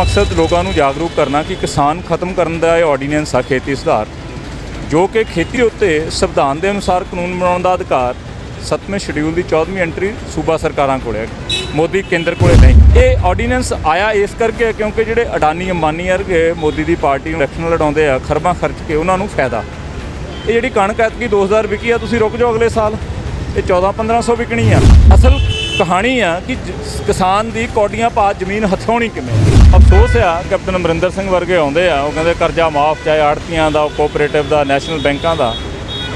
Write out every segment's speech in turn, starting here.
मकसद लोगों को जागरूक करना कि किसान खत्म करने का ऑर्डीनेंस आ खेती सुधार जो कि खेती उत्ते संविधान के अनुसार कानून बनाने का अधिकार 7वें शेड्यूल की 14वीं एंट्री सूबा सरकारों को मोदी केंद्र को नहीं। ये ऑर्डीनेंस आया इस करके क्योंकि जोड़े अडानी अंबानी वर्गे मोदी की पार्टी इलैक्शन लड़ाते हैं खरबा खर्च के उन्होंने फायदा। ये जी कणक ऐतकी 2000 विकी है, तुसीं रुक जाओ अगले साल ये 1400-1500 विकनी है। असल कहानी है कि किसान की कौडियां पा जमीन हथियानी किमें। अफसोस आ कैप्टन अमरिंदर सिंह वर्गे आते हैं वो कहते कर्जा माफ चाहे आड़तियां का कोऑपरेटिव का नैशनल बैंकों का।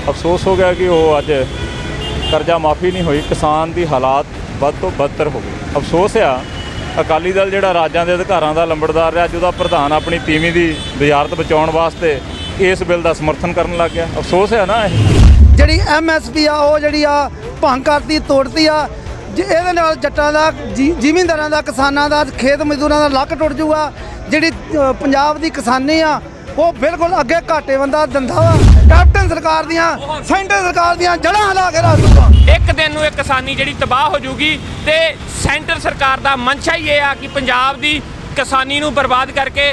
अफसोस हो गया कि वो अज कर्जा माफ़ी नहीं हुई, किसान की हालात बद तो बदतर हो गई। अफसोस आ अकाली दल जिहड़ा राज्यां दे अधिकारां दा लंबड़दार रहा जो प्रधान अपनी तीवीं की वजारत बचाउण वास्ते इस बिल का समर्थन करन लग गया। अफसोस है ना जी MSP आ वो जी भंग करती तोड़ती आ ਇਹਦੇ ਨਾਲ ਜੱਟਾਂ ਦਾ ਜ਼ਿਮੀਂਦਾਰਾਂ ਦਾ ਕਿਸਾਨਾਂ ਦਾ ਖੇਤ ਮਜ਼ਦੂਰਾਂ ਦਾ ਲੱਕ ਟੁੱਟ ਜੂਗਾ। ਜਿਹੜੀ ਪੰਜਾਬ ਦੀ ਕਿਸਾਨੀ ਆ ਉਹ ਬਿਲਕੁਲ ਅੱਗੇ ਘਾਟੇ ਬੰਦਾ ਦਿੰਦਾ ਵਾ। ਕੈਪਟਨ ਸਰਕਾਰ ਦੀਆਂ ਸੈਂਟਰ ਸਰਕਾਰ ਦੀਆਂ ਜੜ੍ਹਾਂ ਹਿਲਾ ਕੇ ਰੱਖ ਦੂਗਾ। ਇੱਕ ਦਿਨ ਨੂੰ ਇਹ ਕਿਸਾਨੀ ਜਿਹੜੀ ਤਬਾਹ ਹੋ ਜੂਗੀ ਤੇ ਸੈਂਟਰ ਸਰਕਾਰ ਦਾ ਮਨਸ਼ਾ ਹੀ ਇਹ ਆ ਕਿ ਪੰਜਾਬ ਦੀ ਕਿਸਾਨੀ ਨੂੰ ਬਰਬਾਦ ਕਰਕੇ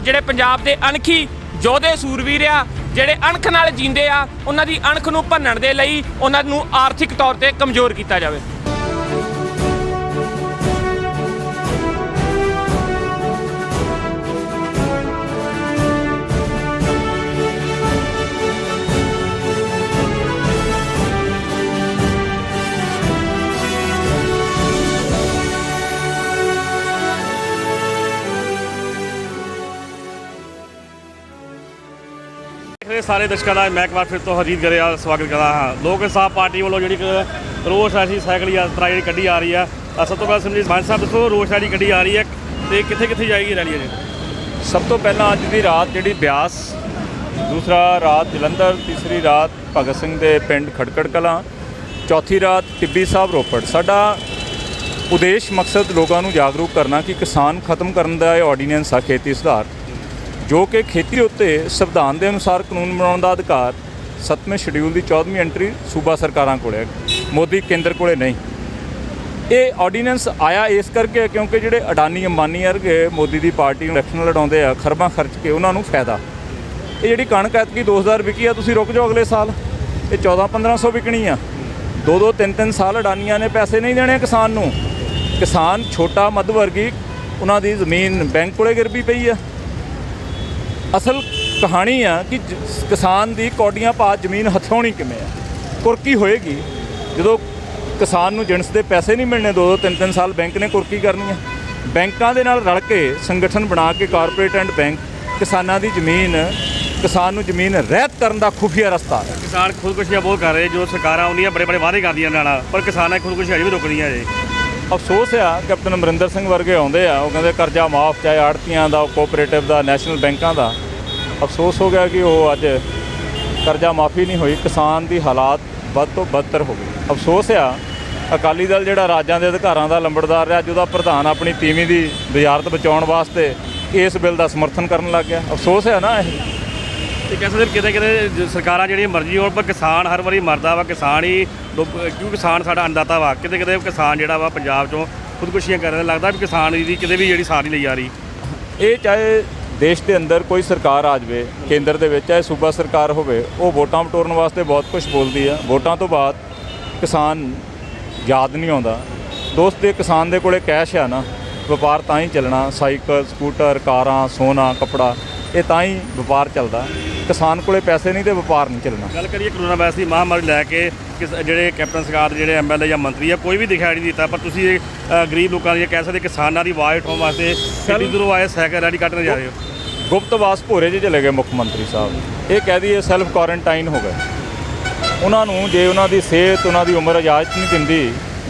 ਜਿਹੜੇ ਪੰਜਾਬ ਦੇ ਅਣਖੀ ਯੋਧੇ ਸੂਰਵੀਰ ਆ ਜਿਹੜੇ ਅਣਖ ਨਾਲ ਜੀਂਦੇ ਆ ਉਹਨਾਂ ਦੀ ਅਣਖ ਨੂੰ ਭੰਨਣ ਦੇ ਲਈ ਉਹਨਾਂ ਨੂੰ ਆਰਥਿਕ ਤੌਰ ਤੇ ਕਮਜ਼ੋਰ ਕੀਤਾ ਜਾਵੇ। सारे दर्शकों का मैं एक बार फिर तो हरजीत गरेवाल स्वागत करता हाँ। लोक इंसाफ पार्टी वालों जी रोष रैली साइकिल यात्रा जी कढ़ी आ रही है। सब तो पहले समझी मान साहब दसो रोष रैली कढ़ी आ रही है तो कितने कितने जाएगी रैली जी? सब तो पहला अज की रात जी ब्यास, दूसरा रात जलंधर, तीसरी रात भगत सिंह के पिंड खड़कड़ कलां, चौथी रात टिब्बी साहब रोपड़। साडा उद्देश मकसद लोगों को जागरूक करना कि किसान खत्म करने का ऑर्डीनेंस आ खेती सुधार जो कि खेती उत्ते संविधान के अनुसार कानून बनाने का अधिकार 7वें शेड्यूल की 14वीं एंट्री सूबा सरकारों को मोदी केंद्र को नहीं। ये ऑर्डीनेंस आया इस करके क्योंकि जोड़े अडानी अंबानी वर्गे मोदी की पार्टी इलैक्शन लड़ाते हैं खरबा खर्च के उन्होंने फायदा। ये जी कणक ऐतकी 2000 विकी है, तुसीं रुक जाओ अगले साल ये 1400-1500 विकनी है। 2-3 साल अडानिया ने पैसे नहीं देने किसान नूं। किसान छोटा मध्य वर्गी उन्होंने जमीन बैंक को गिरवी पई है। असल कहानी है कि किसान की कौडियां पा जमीन हथियानी किमें है, कुरकी होएगी जो किसान नूं जिणस के पैसे नहीं मिलने। 2-3 साल बैंक ने कुरकी करनी है। बैंकों के नाल रल के संगठन बना के कारपोरेट एंड बैंक किसानों की जमीन किसान नूं जमीन रहत करने का खुफिया रस्ता है। किसान खुदकुशियाँ बहुत कर रहे जो सरकार आउंदियां बड़े बड़े वादे कर दियां नाल पर किसानां खुदकुशी अजे भी रुक रही है। अफसोस आ कैप्टन अमरिंदर सिंह वर्गे आते हैं वो कहते कर्जा माफ चाहे आड़तियां का कोऑपरेटिव का नैशनल बैंकों का। अफसोस हो गया कि वो अज कर्जा माफ़ी नहीं हुई, किसान की हालात बद तो बदतर हो गई। अफसोस आ अकाली दल जिहड़ा राज्यां दे अधिकारां दा लंबड़दार रहा जो प्रधान अपनी तीवीं की वजारत बचाउण वास्ते इस बिल का समर्थन करन लग गया। अफसोस है ना ये कह सकते किते किते सरकारां जिहड़ियां मर्जी होण पर किसान हर वारी मरदा वा। किसान ही क्यों किसान साडा अन्नदाता वा। किते किते किसान जिहड़ा वा पंजाब चों खुदकुशियां करन लगदा भी किसान दी किते भी जिहड़ी साथ नहीं लई जा रही। ये चाहे देश के अंदर कोई सरकार आ जाए केंद्र के चाहे सूबा सरकार हो वोटां बटोरन वास्ते बहुत कुछ बोलती है। वोटां तो बाद किसान याद नहीं आता। दोस्त ये किसान के कोले कैश है ना व्यापार तां ही चलना। साइकिल स्कूटर कारां सोना कपड़ा ये तां ही व्यापार चलता। किसान को पैसे नहीं तो व्यापार नहीं चलना। गल करिए कोरोना वायरस की महामारी लैके ਜਿਹੜੇ कैप्टन सरकार ਜਿਹੜੇ MLA ਜਾਂ ਮੰਤਰੀ ਆ ਕੋਈ ਵੀ ਦਿਖਾਈ नहीं ਦਿੱਤਾ पर ਤੁਸੀਂ गरीब लोगों की कह सकते किसानों की आवाज़ उठाने वास्ते दूरों आए साइकिल रैली कटने जा रहे हो। गुप्तवास भोरे च चले गए मुख्यमंत्री साहब। ये कह दिए सैल्फ क्वारंटाइन हो गए। उन्होंने जे उन्होंने सेहत उन्होंने उम्र इजाजत नहीं दिंदी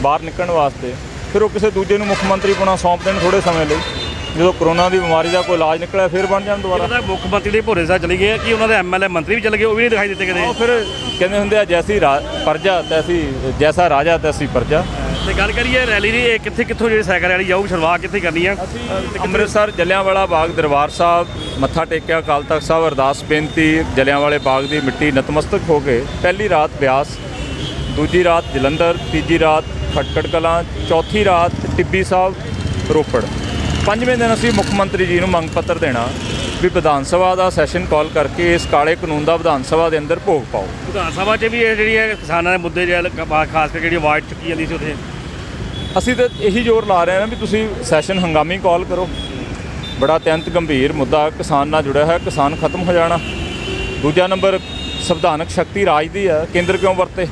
बाहर निकलने वास्ते फिर वो किसी दूजे मुख्यमंत्री पुणा सौंप देन थोड़े समय लिए। जो कोरोना की बीमारी का कोई इलाज निकलिया फिर बन जाए दोबारा। मुख्यमंत्री भोरे साहब चले गए कि उन्होंने MLA मंत्री भी चले गए वो भी नहीं दिखाई देते कितने। फिर कहते होंगे जैसी प्रजा तैसी जैसा राजा तैसी प्रजा। तो गल करिए रैली की कितने कितों जी साइकिल रैली जाऊगी शुरुआत कितने करनी है? अमृतसर जलियांवाला बाग दरबार साहब मत्था टेकिया अकाल तख्त साहब अरदास बेनती जलियांवाले बाग की मिट्टी नतमस्तक हो गए। पहली रात ब्यास, दूजी रात जलंधर, तीजी रात खटकड़ कलां, चौथी रात टिब्बी साहब रोपड़। ਪੰਜਵੇਂ ਦਿਨ ਅਸੀਂ ਮੁੱਖ ਮੰਤਰੀ ਜੀ ਨੂੰ ਮੰਗ ਪੱਤਰ ਦੇਣਾ ਵੀ ਵਿਧਾਨ ਸਭਾ ਦਾ ਸੈਸ਼ਨ ਕਾਲ ਕਰਕੇ ਇਸ ਕਾਲੇ ਕਾਨੂੰਨ ਦਾ ਵਿਧਾਨ ਸਭਾ ਦੇ ਅੰਦਰ ਭੋਗ ਪਾਓ। ਵਿਧਾਨ ਸਭਾ 'ਚ ਵੀ ਇਹ ਜਿਹੜੀ ਹੈ ਕਿਸਾਨਾਂ ਦੇ ਮੁੱਦੇ ਜਿਹੜੇ ਖਾਸ ਕਰਕੇ ਜਿਹੜੀ ਆਵਾਜ਼ ਚੁੱਕੀ ਜਾਂਦੀ ਸੀ ਉੱਥੇ, ਅਸੀਂ ਤਾਂ ਇਹੀ ਜ਼ੋਰ ਲਾ ਰਹੇ ਹਾਂ ਵੀ ਤੁਸੀਂ ਸੈਸ਼ਨ ਹੰਗਾਮੀ ਕਾਲ ਕਰੋ। ਬੜਾ ਅਤਿਅੰਤ ਗੰਭੀਰ ਮੁੱਦਾ ਕਿਸਾਨ ਨਾਲ ਜੁੜਿਆ ਹੈ, ਕਿਸਾਨ ਖਤਮ ਹੋ ਜਾਣਾ। ਦੂਜਾ ਨੰਬਰ, ਸੰਵਿਧਾਨਕ ਸ਼ਕਤੀ ਰਾਜ ਦੀ ਆ, ਕੇਂਦਰ ਕਿਉਂ ਵਰਤੇ?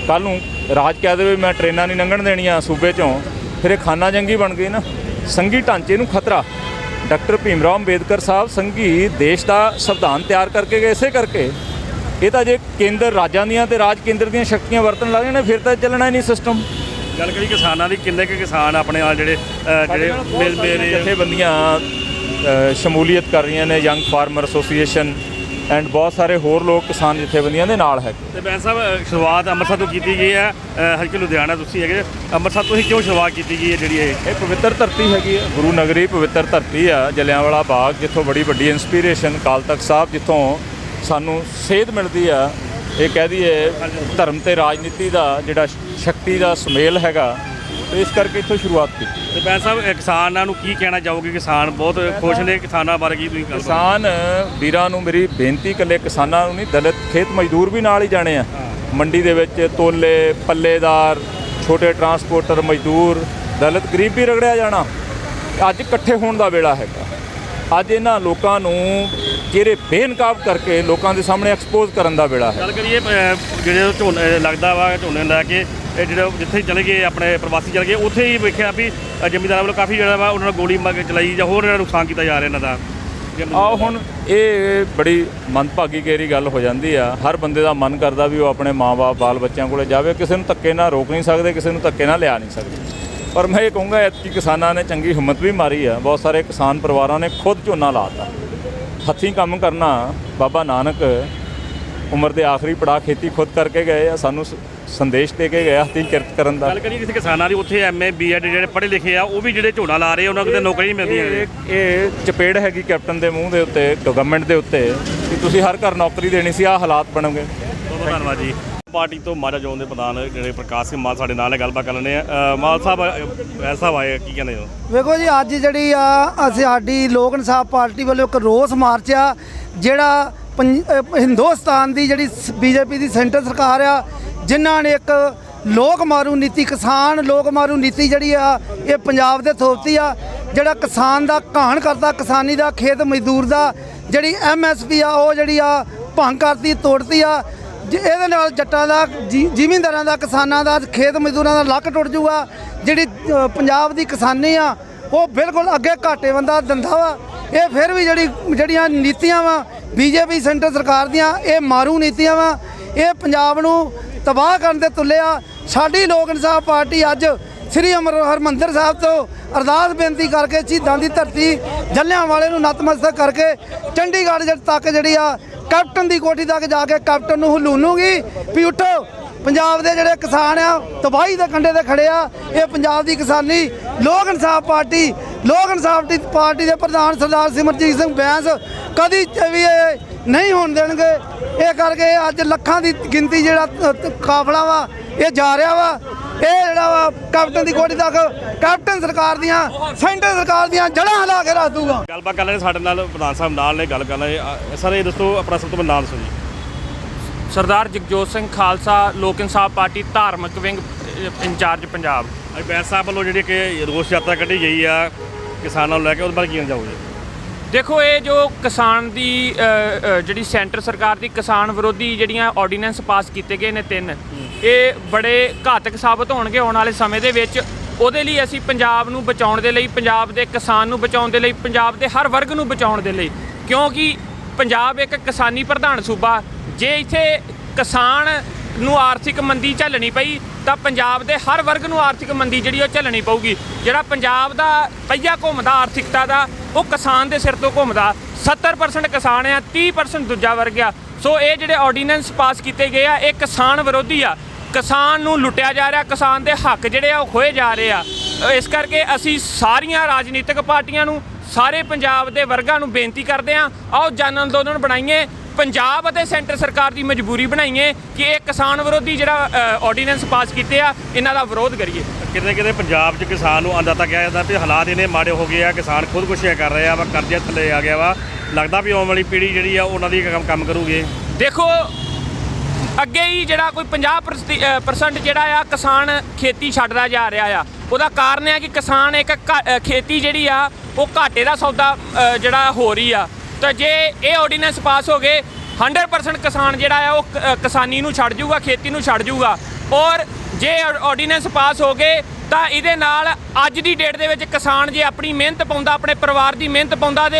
ਕੱਲ੍ਹ ਨੂੰ ਰਾਜ ਕਹਿ ਦੇਵੇ ਮੈਂ ਟ੍ਰੇਨਾਂ ਨਹੀਂ ਲੰਘਣ ਦੇਣੀਆਂ ਸੂਬੇ 'ਚੋਂ, ਫਿਰ ਇਹ ਖਾਨਾ ਜੰਗੀ ਬਣ ਗਈ ਨਾ। ਸੰਘੀ ਢਾਂਚੇ ਨੂੰ ਖਤਰਾ। ਡਾਕਟਰ ਭੀਮ ਰਾਓ ਅੰਬੇਦਕਰ ਸਾਹਿਬ ਸੰਘੀ ਦੇਸ਼ ਦਾ ਸੰਵਿਧਾਨ ਤਿਆਰ ਕਰਕੇ ਗਏ ਇਸੇ ਕਰਕੇ। ਇਹ ਤਾਂ ਜੇ ਕੇਂਦਰ ਰਾਜਾਂ ਦੀਆਂ ਤੇ ਰਾਜ ਕੇਂਦਰ ਦੀਆਂ ਸ਼ਕਤੀਆਂ ਵਰਤਣ ਲੱਗ ਜਾਣ ਫਿਰ ਤਾਂ ਚੱਲਣਾ ਹੀ ਨਹੀਂ ਸਿਸਟਮ। ਗੱਲ ਕਰੀ ਕਿਸਾਨਾਂ ਦੀ, ਕਿੰਨੇ ਕੁ ਕਿਸਾਨ ਆਪਣੇ ਨਾਲ ਜਿਹੜੇ ਮੇਰੇ ਜਥੇਬੰਦੀਆਂ ਸ਼ਮੂਲੀਅਤ ਕਰ ਰਹੀਆਂ ਨੇ, ਯੰਗ ਫਾਰਮਰ ਐਸੋਸੀਏਸ਼ਨ ਐਂਡ ਬਹੁਤ ਸਾਰੇ ਹੋਰ ਲੋਕ ਕਿਸਾਨ ਜਥੇਬੰਦੀਆਂ ਦੇ ਨਾਲ ਹੈਗੇ। ਤੇ ਬੈਂਸ ਸਾਹਿਬ, ਸ਼ੁਰੂਆਤ ਅੰਮ੍ਰਿਤਸਰ ਤੋਂ ਕੀਤੀ ਗਈ ਹੈ। ਹਲਕੇ ਲੁਧਿਆਣਾ ਤੁਸੀਂ ਹੈਗੇ, ਅੰਮ੍ਰਿਤਸਰ ਤੋਂ ਹੀ ਕਿਉਂ ਸ਼ੁਰੂਆਤ ਕੀਤੀ ਗਈ ਹੈ ਜਿਹੜੀ ਇਹ ਪਵਿੱਤਰ ਧਰਤੀ ਹੈਗੀ ਹੈ, ਗੁਰੂ ਨਗਰੀ ਪਵਿੱਤਰ ਧਰਤੀ ਆ। ਜਲਿਆਂਵਾਲਾ ਬਾਗ ਜਿੱਥੋਂ ਬੜੀ ਵੱਡੀ ਇੰਸਪੀਰੇਸ਼ਨ, ਅਕਾਲ ਤਖਤ ਸਾਹਿਬ ਜਿੱਥੋਂ ਸਾਨੂੰ ਸੇਧ ਮਿਲਦੀ ਆ। ਇਹ ਕਹਿ ਦਈਏ ਧਰਮ ਤੇ ਰਾਜਨੀਤੀ ਦਾ ਜਿਹੜਾ ਸ਼ਕਤੀ ਦਾ ਸੁਮੇਲ ਹੈਗਾ, ਤੇ ਇਸ ਕਰਕੇ ਇੱਥੋਂ ਸ਼ੁਰੂਆਤ ਕੀਤੀ। ਤੇ ਬੈਂਸ ਸਾਹਿਬ, ਕਿਸਾਨਾਂ ਨੂੰ ਕੀ ਕਹਿਣਾ ਚਾਹੋਗੇ? ਕਿਸਾਨ ਬਹੁਤ ਖੁਸ਼ ਨੇ, ਕਿਸਾਨਾਂ ਬਾਰੇ ਕੀ ਤੁਸੀਂ ਗੱਲ? ਕਿਸਾਨ ਵੀਰਾਂ ਨੂੰ ਮੇਰੀ ਬੇਨਤੀ, ਇਕੱਲੇ ਕਿਸਾਨਾਂ ਨੂੰ ਨਹੀਂ, ਦਲਿਤ ਖੇਤ ਮਜ਼ਦੂਰ ਵੀ ਨਾਲ ਹੀ ਜਾਣੇ ਆ। ਮੰਡੀ ਦੇ ਵਿੱਚ ਤੋਲੇ, ਪੱਲੇਦਾਰ, ਛੋਟੇ ਟਰਾਂਸਪੋਰਟਰ, ਮਜ਼ਦੂਰ, ਦਲਿਤ ਗਰੀਬ ਵੀ ਰਗੜਿਆ ਜਾਣਾ। ਅੱਜ ਇਕੱਠੇ ਹੋਣ ਦਾ ਵੇਲਾ ਹੈਗਾ। ਅੱਜ ਇਹਨਾਂ ਲੋਕਾਂ ਨੂੰ ਚਿਹਰੇ ਬੇਨਕਾਬ ਕਰਕੇ ਲੋਕਾਂ ਦੇ ਸਾਹਮਣੇ ਐਕਸਪੋਜ਼ ਕਰਨ ਦਾ ਵੇਲਾ ਹੈ। ਗੱਲ ਕਰੀਏ ਜਿਹੜੇ ਝੋਨੇ ਲੱਗਦਾ ਵਾ, ਝੋਨੇ ਲੈ ਕੇ ਇਹ ਜਿਹੜੇ ਜਿੱਥੇ ਚਲੇ ਗਏ ਆਪਣੇ ਪ੍ਰਵਾਸੀ ਚਲੇ ਗਏ, ਉੱਥੇ ਹੀ ਵੇਖਿਆ ਵੀ ਜ਼ਮੀਂਦਾਰਾਂ ਵੱਲੋਂ ਕਾਫੀ ਜਿਹੜਾ ਵਾ ਉਹਨਾਂ ਨੂੰ ਗੋਲੀ ਮਾਰ ਕੇ ਚਲਾਈ ਜਾਂ ਹੋਰ ਨੁਕਸਾਨ ਕੀਤਾ ਜਾ ਰਿਹਾ ਇਹਨਾਂ ਦਾ। ਆਹ ਹੁਣ ਇਹ ਬੜੀ ਮੰਦਭਾਗੀ ਗੇਰੀ ਗੱਲ ਹੋ ਜਾਂਦੀ ਆ। ਹਰ ਬੰਦੇ ਦਾ ਮਨ ਕਰਦਾ ਵੀ ਉਹ ਆਪਣੇ ਮਾਂ-ਬਾਪ, ਬਾਲ ਬੱਚਿਆਂ ਕੋਲੇ ਜਾਵੇ। ਕਿਸੇ ਨੂੰ ਧੱਕੇ ਨਾਲ ਰੋਕ ਨਹੀਂ ਸਕਦੇ, ਕਿਸੇ ਨੂੰ ਧੱਕੇ ਨਾਲ ਲਿਆ ਨਹੀਂ ਸਕਦੇ। ਪਰ ਮੈਂ ਇਹ ਕਹੂੰਗਾ ਐਤਕੀ ਕਿਸਾਨਾਂ ਨੇ ਚੰਗੀ ਹਿੰਮਤ ਵੀ ਮਾਰੀ ਆ। ਬਹੁਤ ਸਾਰੇ ਕਿਸਾਨ ਪਰਿਵਾਰਾਂ ਨੇ ਖੁਦ ਝੋਨਾ ਲਾਤਾ। ਹੱਥੀਂ ਕੰਮ ਕਰਨਾ, ਬਾਬਾ ਨਾਨਕ ਉਮਰ ਦੇ ਆਖਰੀ ਪੜਾਅ ਖੇਤੀ ਖੁਦ ਕਰਕੇ ਗਏ ਆ, ਸਾਨੂੰ ਸੰਦੇਸ਼ ਦੇ ਕੇ ਗਏ ਹੱਥੀਂ ਕਿਰਤ ਕਰਨ ਦਾ। ਗੱਲ ਕਰੀਏ ਕਿਸੇ ਕਿਸਾਨਾਂ ਦੀ, ਉੱਥੇ MA BEd ਜਿਹੜੇ ਪੜ੍ਹੇ ਲਿਖੇ ਆ, ਉਹ ਵੀ ਜਿਹੜੇ ਝੋਨਾ ਲਾ ਰਹੇ ਉਹਨਾਂ ਨੂੰ ਕਿਤੇ ਨੌਕਰੀ ਨਹੀਂ ਮਿਲਦੀ। ਇਹ ਚਪੇੜ ਹੈਗੀ ਕੈਪਟਨ ਦੇ ਮੂੰਹ ਦੇ ਉੱਤੇ, ਗਵਰਨਮੈਂਟ ਦੇ ਉੱਤੇ, ਕਿ ਤੁਸੀਂ ਹਰ ਘਰ ਨੌਕਰੀ ਦੇਣੀ ਸੀ। ਆਹ ਹਾਲਾਤ ਬਣੋਗੇ। ਬਹੁਤ ਧੰਨਵਾਦ ਜੀ। ਪਾਰਟੀ ਤੋਂ ਮਾਝਾ ਜ਼ੋਨ ਦੇ ਪ੍ਰਧਾਨ ਜਿਹੜੇ ਪ੍ਰਕਾਸ਼ ਸਿੰਘ ਮਾਲ ਸਾਡੇ ਨਾਲ ਗੱਲਬਾਤ ਕਰ ਲੈਂਦੇ ਆ। ਮਾਲ ਸਾਹਿਬ, ਐਸਾ ਆਏ ਕੀ ਕਹਿੰਦੇ ਹੋ? ਵੇਖੋ ਜੀ, ਅੱਜ ਜਿਹੜੀ ਆ ਸਾਡੀ ਲੋਕ ਇਨਸਾਫ ਪਾਰਟੀ ਵੱਲੋਂ ਇੱਕ ਰੋਸ ਮਾਰਚ ਆ, ਜਿਹੜਾ ਹਿੰਦੁਸਤਾਨ ਦੀ ਜਿਹੜੀ BJP ਦੀ ਸੈਂਟਰ ਸਰਕਾਰ ਆ, ਜਿਨ੍ਹਾਂ ਨੇ ਇੱਕ ਲੋਕ ਮਾਰੂ ਨੀਤੀ, ਕਿਸਾਨ ਲੋਕ ਮਾਰੂ ਨੀਤੀ ਜਿਹੜੀ ਆ ਇਹ ਪੰਜਾਬ ਦੇ ਥੋਪਤੀ ਆ। ਜਿਹੜਾ ਕਿਸਾਨ ਦਾ ਘਾਣ ਕਰਦਾ, ਕਿਸਾਨੀ ਦਾ, ਖੇਤ ਮਜ਼ਦੂਰ ਦਾ ਜਿਹੜੀ MSP ਆ ਉਹ ਜਿਹੜੀ ਆ ਭੰਗ ਕਰਤੀ, ਤੋੜਤੀ ਆ। ਇਹਦੇ ਨਾਲ ਜੱਟਾਂ ਦਾ, ਜ਼ਿਮੀਂਦਾਰਾਂ ਦਾ, ਕਿਸਾਨਾਂ ਦਾ, ਖੇਤ ਮਜ਼ਦੂਰਾਂ ਦਾ ਲੱਕ ਟੁੱਟ ਜੂਗਾ। ਜਿਹੜੀ ਪੰਜਾਬ ਦੀ ਕਿਸਾਨੀ ਆ ਉਹ ਬਿਲਕੁਲ ਅੱਗੇ ਘਾਟੇ ਬੰਦਾ ਦਿੰਦਾ ਵਾ। ਇਹ ਫਿਰ ਵੀ ਜਿਹੜੀਆਂ ਨੀਤੀਆਂ ਵਾ BJP ਸੈਂਟਰ ਸਰਕਾਰ ਦੀਆਂ, ਇਹ ਮਾਰੂ ਨੀਤੀਆਂ ਵਾ। ਇਹ ਪੰਜਾਬ ਨੂੰ ਤਬਾਹ ਕਰਨ ਦੇ ਤੁੱਲੇ ਆ। ਸਾਡੀ ਲੋਕ ਇਨਸਾਫ ਪਾਰਟੀ ਅੱਜ ਸ੍ਰੀ ਹਰਿਮੰਦਰ ਸਾਹਿਬ ਤੋਂ ਅਰਦਾਸ ਬੇਨਤੀ ਕਰਕੇ ਸ਼ਹੀਦਾਂ ਦੀ ਧਰਤੀ ਜਲਿਆਂਵਾਲੇ ਨੂੰ ਨਤਮਸਤਕ ਕਰਕੇ ਚੰਡੀਗੜ੍ਹ ਤੱਕ ਜਿਹੜੀ ਆ ਕੈਪਟਨ ਦੀ ਕੋਠੀ ਤੱਕ ਜਾ ਕੇ ਕੈਪਟਨ ਨੂੰ ਹਲੂਨੂਗੀ ਵੀ ਉੱਠੋ। ਪੰਜਾਬ ਦੇ ਜਿਹੜੇ ਕਿਸਾਨ ਆ ਤਬਾਹੀ ਦੇ ਕੰਢੇ ਤੇ ਖੜੇ ਆ। ਇਹ ਪੰਜਾਬ ਦੀ ਕਿਸਾਨੀ ਲੋਕ ਇਨਸਾਫ ਪਾਰਟੀ ਦੇ ਪ੍ਰਧਾਨ ਸਰਦਾਰ ਸਿਮਰਜੀਤ ਸਿੰਘ ਬੈਂਸ ਕਦੀ ਵੀ ਇਹ ਨਹੀਂ ਹੋਣ ਦੇਣਗੇ। ਇਹ ਕਰਕੇ ਅੱਜ ਲੱਖਾਂ ਦੀ ਗਿਣਤੀ ਜਿਹੜਾ ਕਾਫਲਾ ਵਾ ਇਹ ਜਾ ਰਿਹਾ ਵਾ। ਇਹ ਜਿਹੜਾ ਵਾ ਕੈਪਟਨ ਦੀ ਕੋਠੀ ਤੱਕ ਕੈਪਟਨ ਸਰਕਾਰ ਦੀਆਂ, ਸੈਂਟਰ ਸਰਕਾਰ ਦੀਆਂ ਜੜ੍ਹਾਂ ਹਿਲਾ ਕੇ ਰੱਖ ਦੂਗਾ। ਗੱਲਬਾਤ ਕਰ ਲੈਣੇ ਸਾਡੇ ਨਾਲ ਪ੍ਰਧਾਨ ਸਾਹਿਬ ਨਾਲ ਨੇ ਗੱਲ ਕਰਨਾ। ਸਰ ਇਹ ਦੱਸੋ ਆਪਣਾ ਸਭ ਤੋਂ ਪਹਿਲਾਂ ਨਾਮ ਦੱਸੋ ਜੀ। ਸਰਦਾਰ ਜਗਜੋਤ ਸਿੰਘ ਖਾਲਸਾ, ਲੋਕ ਇਨਸਾਫ ਪਾਰਟੀ ਧਾਰਮਿਕ ਵਿੰਗ ਇੰਚਾਰਜ ਪੰਜਾਬ। ਅੱਜ ਬੈਂਸ ਸਾਹਿਬ ਵੱਲੋਂ ਜਿਹੜੀ ਕਿ ਰੋਸ ਯਾਤਰਾ ਕੱਢੀ ਗਈ ਆ ਕਿਸਾਨਾਂ ਨੂੰ ਲੈ ਕੇ, ਉਹਦੇ ਬਾਰੇ ਕੀ ਕਹਿਣਾ ਚਾਹੋਗੇ? ਦੇਖੋ, ਇਹ ਜੋ ਕਿਸਾਨ ਦੀ ਜਿਹੜੀ ਸੈਂਟਰ ਸਰਕਾਰ ਦੀ ਕਿਸਾਨ ਵਿਰੋਧੀ ਜਿਹੜੀਆਂ ਆਰਡੀਨੈਂਸ ਪਾਸ ਕੀਤੇ ਗਏ ਨੇ 3, ਇਹ ਬੜੇ ਘਾਤਕ ਸਾਬਤ ਹੋਣਗੇ ਆਉਣ ਵਾਲੇ ਸਮੇਂ ਦੇ ਵਿੱਚ। ਉਹਦੇ ਲਈ ਅਸੀਂ ਪੰਜਾਬ ਨੂੰ ਬਚਾਉਣ ਦੇ ਲਈ, ਪੰਜਾਬ ਦੇ ਕਿਸਾਨ ਨੂੰ ਬਚਾਉਣ ਦੇ ਲਈ, ਪੰਜਾਬ ਦੇ ਹਰ ਵਰਗ ਨੂੰ ਬਚਾਉਣ ਦੇ ਲਈ, ਕਿਉਂਕਿ ਪੰਜਾਬ ਇੱਕ ਕਿਸਾਨੀ ਪ੍ਰਧਾਨ ਸੂਬਾ। ਜੇ ਇੱਥੇ ਕਿਸਾਨ ਨੂੰ ਆਰਥਿਕ ਮੰਦੀ ਝੱਲਣੀ ਪਈ ਤਾਂ ਪੰਜਾਬ ਦੇ ਹਰ ਵਰਗ ਨੂੰ ਆਰਥਿਕ ਮੰਦੀ ਜਿਹੜੀ ਉਹ ਝੱਲਣੀ ਪਊਗੀ। ਜਿਹੜਾ ਪੰਜਾਬ ਦਾ ਪਹੀਆ ਘੁੰਮਦਾ ਆਰਥਿਕਤਾ ਦਾ, ਉਹ ਕਿਸਾਨ ਦੇ ਸਿਰ ਤੋਂ ਘੁੰਮਦਾ। 70% ਕਿਸਾਨ ਆ, 30% ਦੂਜਾ ਵਰਗ ਆ। ਸੋ ਇਹ ਜਿਹੜੇ ਆਰਡੀਨੈਂਸ ਪਾਸ ਕੀਤੇ ਗਏ ਆ, ਇਹ ਕਿਸਾਨ ਵਿਰੋਧੀ ਆ। ਕਿਸਾਨ ਨੂੰ ਲੁੱਟਿਆ ਜਾ ਰਿਹਾ, ਕਿਸਾਨ ਦੇ ਹੱਕ ਜਿਹੜੇ ਆ ਉਹ ਖੋਏ ਜਾ ਰਹੇ ਆ। ਇਸ ਕਰਕੇ ਅਸੀਂ ਸਾਰੀਆਂ ਰਾਜਨੀਤਿਕ ਪਾਰਟੀਆਂ ਨੂੰ, ਸਾਰੇ ਪੰਜਾਬ ਦੇ ਵਰਗਾਂ ਨੂੰ ਬੇਨਤੀ ਕਰਦੇ ਹਾਂ, ਆਓ ਜਨ ਅੰਦੋਲਨ ਬਣਾਈਏ ਪੰਜਾਬ ਅਤੇ ਸੈਂਟਰ ਸਰਕਾਰ ਦੀ ਮਜਬੂਰੀ ਬਣਾਈਏ ਕਿ ਇਹ ਕਿਸਾਨ ਵਿਰੋਧੀ ਜਿਹੜਾ ਆਰਡੀਨੈਂਸ ਪਾਸ ਕੀਤੇ ਆ ਇਹਨਾਂ ਦਾ ਵਿਰੋਧ ਕਰੀਏ। ਕਿਤੇ ਕਿਤੇ ਪੰਜਾਬ 'ਚ ਕਿਸਾਨ ਨੂੰ ਅੰਨਦਾਤਾ ਕਿਹਾ ਜਾਂਦਾ ਵੀ ਹਾਲਾਤ ਇਹਨੇ ਮਾੜੇ ਹੋ ਗਏ ਆ, ਕਿਸਾਨ ਖੁਦਕੁਸ਼ੀਆਂ ਕਰ ਰਹੇ ਆ ਵਾ, ਕਰਜ਼ੇ ਥੱਲੇ ਆ ਗਿਆ ਵਾ, ਲੱਗਦਾ ਵੀ ਆਉਣ ਵਾਲੀ ਪੀੜ੍ਹੀ ਜਿਹੜੀ ਆ ਉਹਨਾਂ ਦੀ ਕੰਮ ਕਰੂਗੇ। ਦੇਖੋ ਅੱਗੇ ਹੀ ਜਿਹੜਾ ਕੋਈ 50% ਜਿਹੜਾ ਆ ਕਿਸਾਨ ਖੇਤੀ ਛੱਡਦਾ ਜਾ ਰਿਹਾ ਆ, ਉਹਦਾ ਕਾਰਨ ਹੈ ਕਿ ਕਿਸਾਨ ਇੱਕ ਖੇਤੀ ਜਿਹੜੀ ਆ ਉਹ ਘਾਟੇ ਦਾ ਸੌਦਾ ਜਿਹੜਾ ਹੋ ਰਹੀ ਆ। ਤਾਂ ਜੇ ਇਹ ਆਰਡੀਨੈਂਸ ਪਾਸ ਹੋ ਗਏ 100% ਕਿਸਾਨ ਜਿਹੜਾ ਆ ਉਹ ਕਿਸਾਨੀ ਨੂੰ ਛੱਡ ਜੂਗਾ, ਖੇਤੀ ਨੂੰ ਛੱਡ ਜੂਗਾ। ਔਰ ਜੇ ਆਰਡੀਨੈਂਸ ਪਾਸ ਹੋ ਗਏ ਤਾਂ ਇਹਦੇ ਨਾਲ ਅੱਜ ਦੀ ਡੇਟ ਦੇ ਵਿੱਚ ਕਿਸਾਨ ਜੇ ਆਪਣੀ ਮਿਹਨਤ ਪਾਉਂਦਾ, ਆਪਣੇ ਪਰਿਵਾਰ ਦੀ ਮਿਹਨਤ ਪਾਉਂਦਾ ਤੇ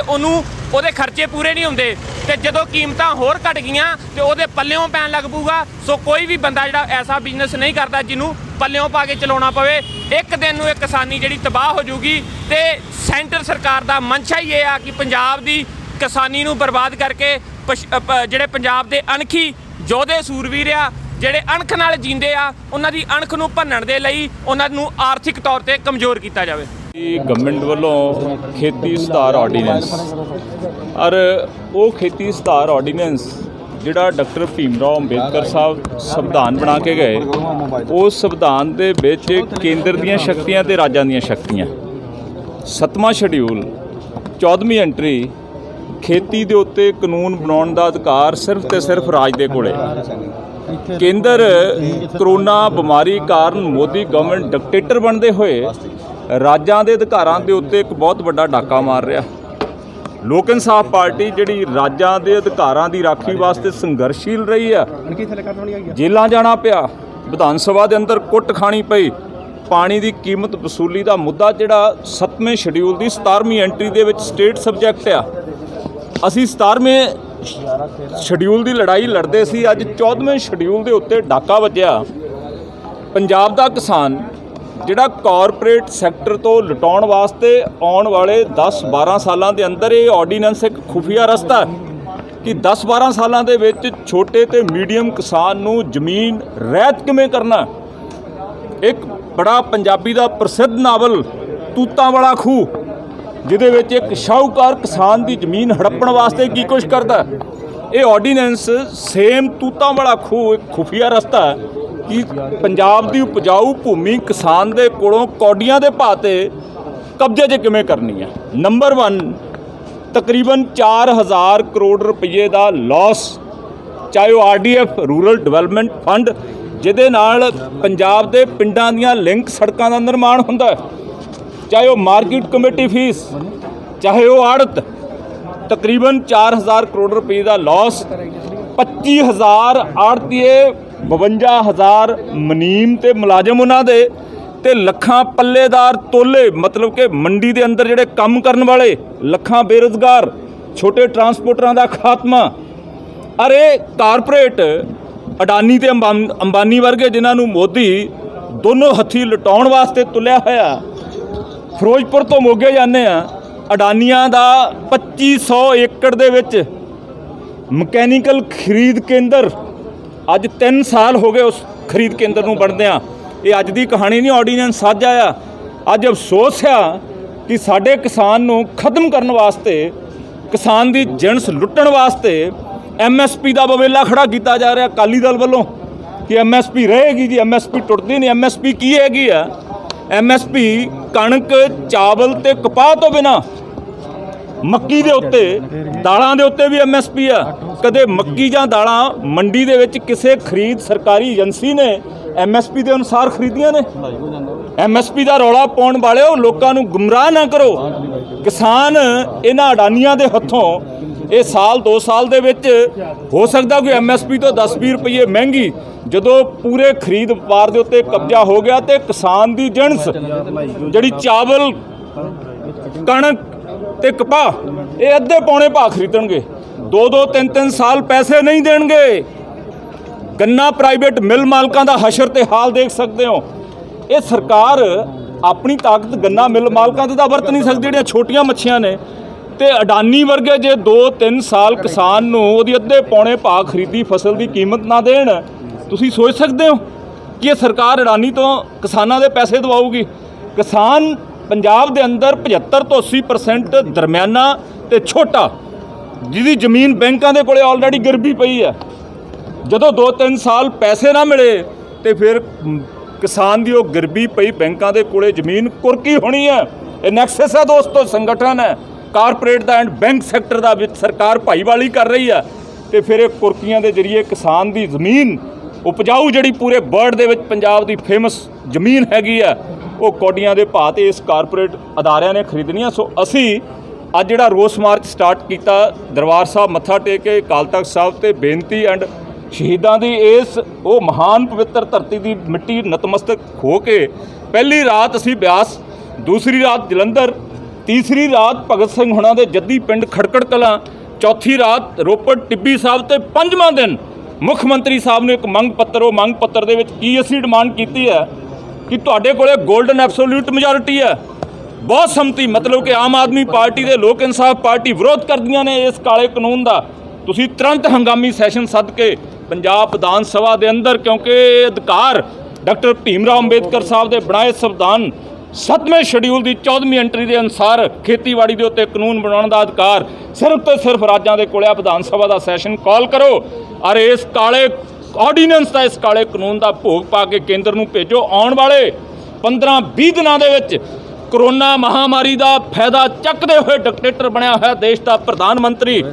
ਉਹਦੇ ਖਰਚੇ ਪੂਰੇ ਨਹੀਂ ਹੁੰਦੇ, ਤੇ ਜਦੋਂ ਕੀਮਤਾਂ ਹੋਰ ਘਟ ਗਈਆਂ ਤੇ ਉਹਦੇ ਪੱਲਿਓਂ ਪੈਣ ਲੱਗ ਪਊਗਾ। ਸੋ ਕੋਈ ਵੀ ਬੰਦਾ ਜਿਹੜਾ ਐਸਾ ਬਿਜ਼ਨਸ ਨਹੀਂ ਕਰਦਾ ਜਿਹਨੂੰ ਪੱਲਿਓਂ ਪਾ ਕੇ ਚਲਾਉਣਾ ਪਵੇ, ਇੱਕ ਦਿਨ ਨੂੰ ਇਹ ਕਿਸਾਨੀ ਜਿਹੜੀ ਤਬਾਹ ਹੋ ਜੂਗੀ। ਤੇ ਸੈਂਟਰ ਸਰਕਾਰ ਦਾ ਮਨਸ਼ਾ ਹੀ ਇਹ ਆ ਕਿ ਪੰਜਾਬ ਦੀ ਕਿਸਾਨੀ ਨੂੰ ਬਰਬਾਦ ਕਰਕੇ ਜਿਹੜੇ ਪੰਜਾਬ ਦੇ ਅਣਖੀ ਯੋਧੇ ਸੂਰਵੀਰ ਆ, ਜਿਹੜੇ ਅਣਖ ਨਾਲ ਜੀਂਦੇ ਆ, ਉਹਨਾਂ ਦੀ ਅਣਖ ਨੂੰ ਭੰਨਣ ਦੇ ਲਈ ਉਹਨਾਂ ਨੂੰ ਆਰਥਿਕ ਤੌਰ ਤੇ ਕਮਜ਼ੋਰ ਕੀਤਾ ਜਾਵੇ। ਗਵਰਨਮੈਂਟ ਵੱਲੋਂ ਖੇਤੀ ਸੁਧਾਰ ਆਰਡੀਨੈਂਸ ਔਰ ਉਹ ਖੇਤੀ ਸੁਧਾਰ ਆਰਡੀਨੈਂਸ ਜਿਹੜਾ ਡਾਕਟਰ ਭੀਮ ਰਾਓ ਅੰਬੇਦਕਰ ਸਾਹਿਬ ਸੰਵਿਧਾਨ ਬਣਾ ਕੇ ਗਏ, ਉਸ ਸੰਵਿਧਾਨ ਦੇ ਵਿੱਚ ਕੇਂਦਰ ਦੀਆਂ ਸ਼ਕਤੀਆਂ ਤੇ ਰਾਜਾਂ ਦੀਆਂ ਸ਼ਕਤੀਆਂ, 7ਵਾਂ ਸ਼ਡਿਊਲ 14ਵੀਂ ਐਂਟਰੀ, ਖੇਤੀ ਦੇ ਉੱਤੇ ਕਾਨੂੰਨ ਬਣਾਉਣ ਦਾ ਅਧਿਕਾਰ ਸਿਰਫ ਤੇ ਸਿਰਫ ਰਾਜ ਦੇ ਕੋਲੇ। ਕੇਂਦਰ ਕਰੋਨਾ ਬਿਮਾਰੀ ਕਾਰਨ ਮੋਦੀ ਗਵਰਨਮੈਂਟ ਡਿਕਟੇਟਰ ਬਣਦੇ ਹੋਏ ਰਾਜਾਂ ਦੇ ਅਧਿਕਾਰਾਂ ਦੇ ਉੱਤੇ ਇੱਕ ਬਹੁਤ ਵੱਡਾ ਡਾਕਾ ਮਾਰ ਰਿਹਾ। ਲੋਕ ਇਨਸਾਫ ਪਾਰਟੀ ਜਿਹੜੀ ਰਾਜਾਂ ਦੇ ਅਧਿਕਾਰਾਂ ਦੀ ਰਾਖੀ ਵਾਸਤੇ ਸੰਘਰਸ਼ੀਲ ਰਹੀ ਆ, ਜੇਲ੍ਹਾਂ ਜਾਣਾ ਪਿਆ, ਵਿਧਾਨ ਸਭਾ ਦੇ ਅੰਦਰ ਕੁੱਟ ਖਾਣੀ ਪਈ, ਪਾਣੀ ਦੀ ਕੀਮਤ ਵਸੂਲੀ ਦਾ ਮੁੱਦਾ ਜਿਹੜਾ 7ਵੇਂ ਸ਼ਡਿਊਲ ਦੀ 17ਵੀਂ ਐਂਟਰੀ ਦੇ ਵਿੱਚ ਸਟੇਟ ਸਬਜੈਕਟ ਆ। ਅਸੀਂ 17ਵੇਂ ਸ਼ਡਿਊਲ ਦੀ ਲੜਾਈ ਲੜਦੇ ਸੀ, ਅੱਜ 14ਵੇਂ ਸ਼ਡਿਊਲ ਦੇ ਉੱਤੇ ਡਾਕਾ ਵੱਜਿਆ। ਪੰਜਾਬ ਦਾ ਕਿਸਾਨ ਜਿਹੜਾ ਕਾਰਪੋਰੇਟ ਸੈਕਟਰ ਤੋਂ ਲੁਟਾਉਣ ਵਾਸਤੇ ਆਉਣ ਵਾਲੇ 10-12 ਸਾਲਾਂ ਦੇ ਅੰਦਰ, ਇਹ ਆਰਡੀਨੈਂਸ ਇੱਕ ਖੁਫੀਆ ਰਸਤਾ ਕਿ 10-12 ਸਾਲਾਂ ਦੇ ਵਿੱਚ ਛੋਟੇ ਤੇ ਮੀਡੀਅਮ ਕਿਸਾਨ ਨੂੰ ਜ਼ਮੀਨ ਰਹਿਤ ਕਿਵੇਂ ਕਰਨਾ। ਇੱਕ ਬੜਾ ਪੰਜਾਬੀ ਦਾ ਪ੍ਰਸਿੱਧ ਨਾਵਲ ਤੂਤਾਂ ਵਾਲਾ ਖੂਹ, ਜਿਹਦੇ ਵਿੱਚ ਇੱਕ ਸ਼ਾਹੂਕਾਰ ਕਿਸਾਨ ਦੀ ਜ਼ਮੀਨ ਹੜੱਪਣ ਵਾਸਤੇ ਕੀ ਕੁਛ ਕਰਦਾ, ਇਹ ਆਰਡੀਨੈਂਸ ਸੇਮ ਤੂਤਾਂ ਵਾਲਾ ਖੂਹ, ਇੱਕ ਖੁਫੀਆ ਰਸਤਾ ਕਿ ਪੰਜਾਬ ਦੀ ਉਪਜਾਊ ਭੂਮੀ ਕਿਸਾਨ ਦੇ ਕੋਲੋਂ ਕੌਡੀਆਂ ਦੇ ਭਾਅ 'ਤੇ ਕਬਜ਼ੇ 'ਚ ਕਿਵੇਂ ਕਰਨੀ ਹੈ। ਨੰਬਰ 1 ਤਕਰੀਬਨ 4000 ਕਰੋੜ ਰੁਪਏ ਦਾ ਲਾਸ, ਚਾਹੇ ਉਹ RDF ਰੂਰਲ ਡਿਵੈਲਪਮੈਂਟ ਫੰਡ ਜਿਹਦੇ ਨਾਲ ਪੰਜਾਬ ਦੇ ਪਿੰਡਾਂ ਦੀਆਂ ਲਿੰਕ ਸੜਕਾਂ ਦਾ ਨਿਰਮਾਣ ਹੁੰਦਾ ਹੈ, ਚਾਹੇ ਉਹ ਮਾਰਕੀਟ ਕਮੇਟੀ ਫੀਸ, ਚਾਹੇ ਉਹ ਆੜਤ, ਤਕਰੀਬਨ 4000 ਕਰੋੜ ਰੁਪਏ ਦਾ ਲਾਸ, 25000 ਆੜਤੀਏ, 52000 ਮਨੀਮ ਤੇ ਮੁਲਾਜ਼ਮ ਉਹਨਾਂ ਦੇ, ਤੇ ਲੱਖਾਂ ਪੱਲੇਦਾਰ ਤੋਲੇ, ਮਤਲਬ ਕਿ ਮੰਡੀ ਦੇ ਅੰਦਰ ਜਿਹੜੇ ਕੰਮ ਕਰਨ ਵਾਲੇ ਲੱਖਾਂ ਬੇਰੁਜ਼ਗਾਰ, ਛੋਟੇ ਟਰਾਂਸਪੋਰਟਰਾਂ ਦਾ ਖਾਤਮਾ। ਅਰੇ ਕਾਰਪੋਰੇਟ ਅਡਾਨੀ ਤੇ ਅੰਬਾਨੀ ਵਰਗੇ ਜਿਨ੍ਹਾਂ ਨੂੰ ਮੋਦੀ ਦੋਨੋਂ ਹੱਥੀਂ ਲੁਟਾਉਣ ਵਾਸਤੇ ਤੁਲਿਆ ਹੋਇਆ। ਫਿਰੋਜ਼ਪੁਰ ਤੋਂ ਮੋਗੇ ਜਾਂਦੇ ਆ, ਅਡਾਨੀਆਂ ਦਾ 2500 ਏਕੜ ਦੇ ਵਿੱਚ ਮਕੈਨੀਕਲ ਖਰੀਦ ਕੇਂਦਰ, ਅੱਜ 3 ਸਾਲ ਹੋ ਗਏ ਉਸ ਖਰੀਦ ਕੇਂਦਰ ਨੂੰ ਬਣਦਿਆਂ। ਇਹ ਅੱਜ ਦੀ ਕਹਾਣੀ ਨਹੀਂ, ਆਰਡੀਨੈਂਸ ਅੱਜ ਆਇਆ। ਅੱਜ ਅਫਸੋਸ ਆ ਕਿ ਸਾਡੇ ਕਿਸਾਨ ਨੂੰ ਖਤਮ ਕਰਨ ਵਾਸਤੇ, ਕਿਸਾਨ ਦੀ ਜਿਣਸ ਲੁੱਟਣ ਵਾਸਤੇ MSP ਦਾ ਬਵੇਲਾ ਖੜਾ ਕੀਤਾ ਜਾ ਰਿਹਾ ਅਕਾਲੀ ਦਲ ਵੱਲੋਂ ਕਿ MSP ਰਹੇਗੀ ਜੀ। MSP ਟੁੱਟਦੀ ਨਹੀਂ। MSP ਕੀ ਹੈਗੀ ਆ? MSP ਕਣਕ, ਚਾਵਲ ਤੇ ਕਪਾਹ ਤੋਂ ਬਿਨਾਂ ਮੱਕੀ ਦੇ ਉੱਤੇ, ਦਾਲਾਂ ਦੇ ਉੱਤੇ ਵੀ MSP ਆ। ਕਦੇ ਮੱਕੀ ਜਾਂ ਦਾਲਾਂ ਮੰਡੀ ਦੇ ਵਿੱਚ ਕਿਸੇ ਖਰੀਦ ਸਰਕਾਰੀ ਏਜੰਸੀ ਨੇ MSP ਦੇ ਅਨੁਸਾਰ ਖਰੀਦੀਆਂ ਨੇ? MSP ਦਾ ਰੌਲਾ ਪਾਉਣ ਵਾਲਿਓ, ਲੋਕਾਂ ਨੂੰ ਗੁੰਮਰਾਹ ਨਾ ਕਰੋ। ਕਿਸਾਨ ਇਹਨਾਂ ਅਡਾਨੀਆਂ ਦੇ ਹੱਥੋਂ ਇਹ ਸਾਲ 2 ਸਾਲ ਦੇ ਵਿੱਚ ਹੋ ਸਕਦਾ ਕੋਈ MSP ਤੋਂ 10-20 ਰੁਪਏ ਮਹਿੰਗੀ, ਜਦੋਂ ਪੂਰੇ ਖਰੀਦ ਵਪਾਰ ਦੇ ਉੱਤੇ ਕਬਜ਼ਾ ਹੋ ਗਿਆ ਤੇ ਕਿਸਾਨ ਦੀ ਜਿਣਸ ਜਿਹੜੀ ਚਾਵਲ, ਕਣਕ ਤੇ ਕਪਾਹ, ਇਹ ਅੱਧੇ ਪੌਣੇ ਭਾਅ ਖਰੀਦਣਗੇ। 2-2, 3-3 ਸਾਲ ਪੈਸੇ ਨਹੀਂ ਦੇਣਗੇ। ਗੰਨਾ ਪ੍ਰਾਈਵੇਟ ਮਿਲ ਮਾਲਕਾਂ ਦਾ ਹਸ਼ਰ ਤੇ ਹਾਲ ਦੇਖ ਸਕਦੇ ਹੋ। ਇਹ ਸਰਕਾਰ ਆਪਣੀ ਤਾਕਤ ਗੰਨਾ ਮਿਲ ਮਾਲਕਾਂ ਤੇ ਤਾਂ ਵਰਤ ਨਹੀਂ ਸਕਦੀ, ਜਿਹੜੀਆਂ ਛੋਟੀਆਂ ਮੱਛੀਆਂ ਨੇ। ਤੇ ਅਡਾਨੀ ਵਰਗੇ ਜੇ 2-3 ਸਾਲ ਕਿਸਾਨ ਨੂੰ ਉਹਦੀ ਅੱਧੇ ਪੌਣੇ ਭਾਅ ਖਰੀਦੀ ਫਸਲ ਦੀ ਕੀਮਤ ਨਾ ਦੇਣ, ਤੁਸੀਂ ਸੋਚ ਸਕਦੇ ਹੋ ਕਿ ਇਹ ਸਰਕਾਰ ਅਡਾਨੀ ਤੋਂ ਕਿਸਾਨਾਂ ਦੇ ਪੈਸੇ ਦਵਾਊਗੀ? ਕਿਸਾਨ ਪੰਜਾਬ ਦੇ ਅੰਦਰ 75 ਤੋਂ 80% ਦਰਮਿਆਨਾ ਤੇ ਛੋਟਾ ਜਿਹਦੀ ਜ਼ਮੀਨ ਬੈਂਕਾਂ ਦੇ ਕੋਲੇ ਆਲਰੇਡੀ ਗਿਰਵੀ ਪਈ ਹੈ। ਜਦੋਂ 2-3 ਸਾਲ ਪੈਸੇ ਨਾ ਮਿਲੇ ਤੇ ਫਿਰ ਕਿਸਾਨ ਦੀ ਉਹ ਗਿਰਵੀ ਪਈ ਬੈਂਕਾਂ ਦੇ ਕੋਲੇ ਜ਼ਮੀਨ ਕੁਰਕੀ ਹੋਣੀ ਹੈ। ਇਹ ਨੈਕਸਸ ਹੈ ਦੋਸਤੋ, ਸੰਗਠਨ ਹੈ ਕਾਰਪੋਰੇਟ ਦਾ ਐਂਡ ਬੈਂਕ ਸੈਕਟਰ ਦਾ, ਵਿੱਚ ਸਰਕਾਰ ਭਾਈਵਾਲੀ ਕਰ ਰਹੀ ਹੈ। ਤੇ ਫਿਰ ਇਹ ਕੁਰਕੀਆਂ ਦੇ ਜ਼ਰੀਏ ਕਿਸਾਨ ਦੀ ਜ਼ਮੀਨ ਉਪਜਾਊ ਜਿਹੜੀ ਪੂਰੇ ਵਰਲਡ ਦੇ ਵਿੱਚ ਪੰਜਾਬ ਦੀ ਫੇਮਸ ਜ਼ਮੀਨ ਹੈਗੀ ਆ, ਉਹ ਕੌਡੀਆਂ ਦੇ ਭਾਅ ਤੇ ਇਸ ਕਾਰਪੋਰੇਟ ਅਦਾਰਿਆਂ ਨੇ ਖਰੀਦਣੀਆਂ। ਸੋ ਅਸੀਂ ਅੱਜ ਜਿਹੜਾ ਰੋਸ ਮਾਰਚ ਸਟਾਰਟ ਕੀਤਾ, ਦਰਬਾਰ ਸਾਹਿਬ ਮੱਥਾ ਟੇਕ ਕੇ ਅਕਾਲ ਤਖਤ ਸਾਹਿਬ ਤੇ ਬੇਨਤੀ ਐਂਡ ਸ਼ਹੀਦਾਂ ਦੀ ਇਸ ਉਹ ਮਹਾਨ ਪਵਿੱਤਰ ਧਰਤੀ ਦੀ ਮਿੱਟੀ ਨਤਮਸਤਕ ਹੋ ਕੇ ਪਹਿਲੀ ਰਾਤ ਅਸੀਂ ਬਿਆਸ, ਦੂਸਰੀ ਰਾਤ ਜਲੰਧਰ, ਤੀਸਰੀ ਰਾਤ ਭਗਤ ਸਿੰਘ ਹੁਣਾਂ ਦੇ ਜੱਦੀ ਪਿੰਡ ਖੜਕੜ ਕਲਾਂ, ਚੌਥੀ ਰਾਤ ਰੋਪੜ ਟਿੱਬੀ ਸਾਹਿਬ ਤੇ ਪੰਜਵਾਂ ਦਿਨ ਮੁੱਖ ਮੰਤਰੀ ਸਾਹਿਬ ਨੂੰ ਇੱਕ ਮੰਗ ਪੱਤਰ, ਉਹ ਮੰਗ ਪੱਤਰ ਦੇ ਵਿੱਚ ਕੀ ਅਸੀਂ ਡਿਮਾਂਡ ਕੀਤੀ ਹੈ ਕਿ ਤੁਹਾਡੇ ਕੋਲੇ ਗੋਲਡਨ ਐਬਸੋਲੂਟ ਮੈਜੋਰਿਟੀ ਹੈ, ਬਹੁਤ ਸੰਮਤੀ, ਮਤਲਬ ਕਿ ਆਮ ਆਦਮੀ ਪਾਰਟੀ ਦੇ ਲੋਕ ਇਨਸਾਫ ਪਾਰਟੀ ਵਿਰੋਧ ਕਰਦੀਆਂ ਨੇ ਇਸ ਕਾਲੇ ਕਾਨੂੰਨ ਦਾ। ਤੁਸੀਂ ਤੁਰੰਤ ਹੰਗਾਮੀ ਸੈਸ਼ਨ ਸੱਦ ਕੇ ਪੰਜਾਬ ਵਿਧਾਨ ਸਭਾ ਦੇ ਅੰਦਰ, ਕਿਉਂਕਿ ਇਹ ਅਧਿਕਾਰ ਡਾਕਟਰ ਭੀਮ ਰਾਓ ਅੰਬੇਦਕਰ ਸਾਹਿਬ ਦੇ ਬਣਾਏ ਸੰਵਿਧਾਨ 7ਵੇਂ ਸ਼ਡਿਊਲ ਦੀ 14ਵੀਂ ਐਂਟਰੀ ਦੇ ਅਨੁਸਾਰ ਖੇਤੀਬਾੜੀ ਦੇ ਉੱਤੇ ਕਾਨੂੰਨ ਬਣਾਉਣ ਦਾ ਅਧਿਕਾਰ ਸਿਰਫ ਤੇ ਸਿਰਫ ਰਾਜਾਂ ਦੇ ਕੋਲ ਆ। ਵਿਧਾਨ ਸਭਾ ਦਾ ਸੈਸ਼ਨ ਕਾਲ ਕਰੋ ਔਰ ਇਸ ਕਾਲੇ ਆਰਡੀਨੈਂਸ ਦਾ, ਇਸ ਕਾਲੇ ਕਾਨੂੰਨ ਦਾ ਭੋਗ ਪਾ ਕੇ ਕੇਂਦਰ ਨੂੰ ਭੇਜੋ। ਆਉਣ ਵਾਲੇ 15-20 ਦਿਨਾਂ ਦੇ ਵਿੱਚ ਕਰੋਨਾ ਮਹਾਮਾਰੀ ਦਾ ਫਾਇਦਾ ਚੱਕਦੇ ਹੋਏ ਡਿਕਟੇਟਰ ਬਣਿਆ ਹੋਇਆ ਦੇਸ਼ ਦਾ ਪ੍ਰਧਾਨ ਮੰਤਰੀ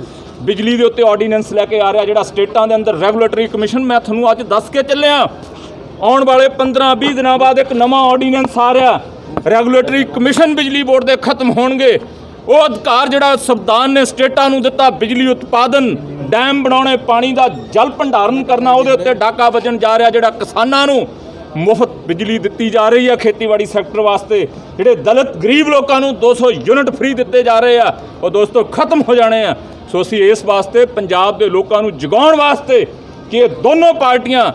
ਬਿਜਲੀ ਦੇ ਉੱਤੇ ਆਰਡੀਨੈਂਸ ਲੈ ਕੇ ਆ ਰਿਹਾ, ਜਿਹੜਾ ਸਟੇਟਾਂ ਦੇ ਅੰਦਰ ਰੈਗੂਲੇਟਰੀ ਕਮਿਸ਼ਨ, ਮੈਂ ਤੁਹਾਨੂੰ ਅੱਜ ਦੱਸ ਕੇ ਚੱਲਿਆ ਆਉਣ ਵਾਲੇ 15-20 ਦਿਨਾਂ ਬਾਅਦ ਇੱਕ ਨਵਾਂ ਆਰਡੀਨੈਂਸ ਆ ਰਿਹਾ। ਰੈਗੂਲੇਟਰੀ ਕਮਿਸ਼ਨ ਬਿਜਲੀ ਬੋਰਡ ਦੇ ਖਤਮ ਹੋਣਗੇ। ਉਹ ਅਧਿਕਾਰ ਜਿਹੜਾ ਸੰਵਿਧਾਨ ਨੇ ਸਟੇਟਾਂ ਨੂੰ ਦਿੱਤਾ, ਬਿਜਲੀ ਉਤਪਾਦਨ, ਡੈਮ ਬਣਾਉਣੇ, ਪਾਣੀ ਦਾ ਜਲ ਭੰਡਾਰਨ ਕਰਨਾ, ਉਹਦੇ ਉੱਤੇ ਡਾਕਾ ਵੱਜਣ ਜਾ ਰਿਹਾ। ਜਿਹੜਾ ਕਿਸਾਨਾਂ ਨੂੰ ਮੁਫਤ ਬਿਜਲੀ ਦਿੱਤੀ ਜਾ ਰਹੀ ਹੈ ਖੇਤੀਬਾੜੀ ਸੈਕਟਰ ਵਾਸਤੇ, ਜਿਹੜੇ ਦਲਿਤ ਗਰੀਬ ਲੋਕਾਂ ਨੂੰ 200 ਯੂਨਿਟ ਫ੍ਰੀ ਦਿੱਤੇ ਜਾ ਰਹੇ ਆ, ਉਹ ਦੋਸਤੋ ਖਤਮ ਹੋ ਜਾਣੇ ਆ। ਸੋ ਅਸੀਂ ਇਸ ਵਾਸਤੇ ਪੰਜਾਬ ਦੇ ਲੋਕਾਂ ਨੂੰ ਜਗਾਉਣ ਵਾਸਤੇ ਕਿ ਇਹ ਦੋਨੋਂ ਪਾਰਟੀਆਂ